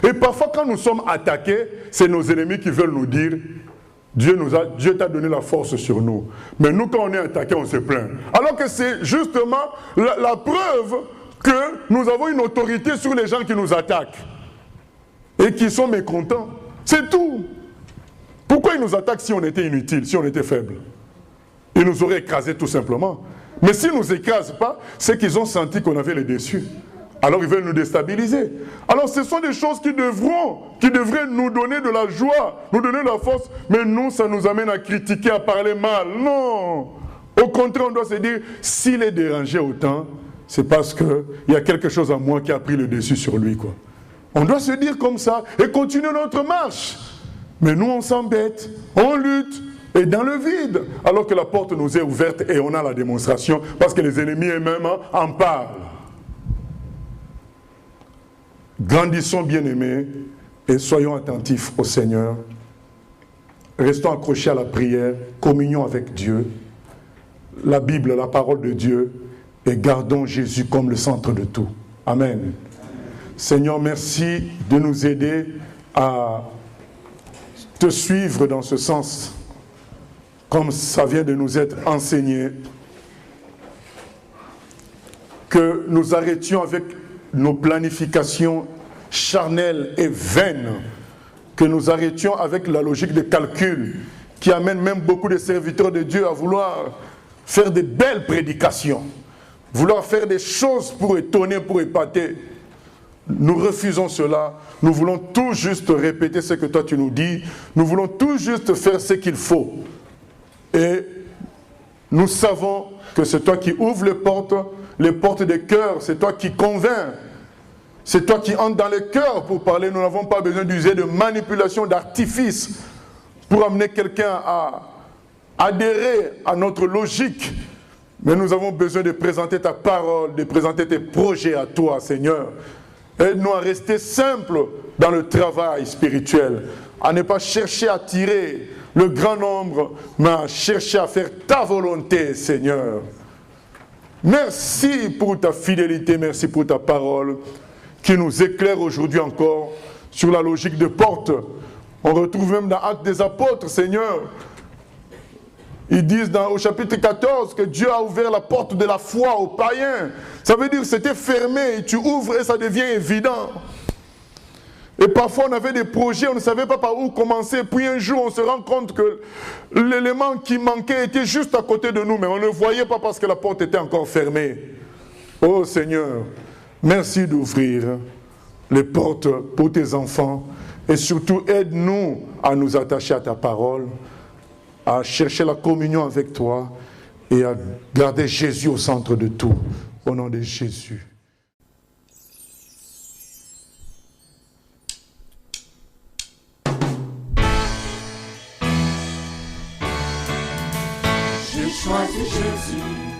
Et parfois quand nous sommes attaqués, c'est nos ennemis qui veulent nous dire, Dieu t'a donné la force sur nous. Mais nous quand on est attaqué, on se plaint. Alors que c'est justement la preuve que nous avons une autorité sur les gens qui nous attaquent. Et qui sont mécontents. C'est tout. Pourquoi ils nous attaquent si on était inutile, si on était faible? Ils nous auraient écrasés tout simplement. Mais s'ils ne nous écrasent pas, c'est qu'ils ont senti qu'on avait les déçus. Alors ils veulent nous déstabiliser. Alors ce sont des choses qui devraient nous donner de la joie, nous donner de la force. Mais nous, ça nous amène à critiquer, à parler mal. Non. Au contraire, on doit se dire, s'il est dérangé autant, c'est parce qu'il y a quelque chose en moi qui a pris le dessus sur lui, quoi. On doit se dire comme ça et continuer notre marche. Mais nous, on s'embête, on lutte. Et dans le vide, alors que la porte nous est ouverte et on a la démonstration, parce que les ennemis eux-mêmes en parlent. Grandissons bien-aimés et soyons attentifs au Seigneur. Restons accrochés à la prière, communion avec Dieu, la Bible, la parole de Dieu, et gardons Jésus comme le centre de tout. Amen. Seigneur, merci de nous aider à te suivre dans ce sens, comme ça vient de nous être enseigné, que nous arrêtions avec nos planifications charnelles et vaines, que nous arrêtions avec la logique de calcul qui amène même beaucoup de serviteurs de Dieu à vouloir faire de belles prédications, vouloir faire des choses pour étonner, pour épater. Nous refusons cela. Nous voulons tout juste répéter ce que toi tu nous dis. Nous voulons tout juste faire ce qu'il faut. Et nous savons que c'est toi qui ouvres les portes des cœurs. C'est toi qui convaincs. C'est toi qui entres dans les cœurs pour parler. Nous n'avons pas besoin d'user de manipulation, d'artifice pour amener quelqu'un à adhérer à notre logique. Mais nous avons besoin de présenter ta parole, de présenter tes projets à toi, Seigneur. Aide-nous à rester simples dans le travail spirituel, à ne pas chercher à attirer le grand nombre, mais à chercher à faire ta volonté, Seigneur. Merci pour ta fidélité, merci pour ta parole qui nous éclaire aujourd'hui encore sur la logique de porte. On retrouve même dans Actes des Apôtres, Seigneur. Ils disent au chapitre 14 que Dieu a ouvert la porte de la foi aux païens. Ça veut dire que c'était fermé et tu ouvres et ça devient évident. Et parfois, on avait des projets, on ne savait pas par où commencer. Puis un jour, on se rend compte que l'élément qui manquait était juste à côté de nous, mais on ne le voyait pas parce que la porte était encore fermée. Oh Seigneur, merci d'ouvrir les portes pour tes enfants. Et surtout, aide-nous à nous attacher à ta parole, à chercher la communion avec toi et à garder Jésus au centre de tout. Au nom de Jésus.
J'ai choisi Jésus.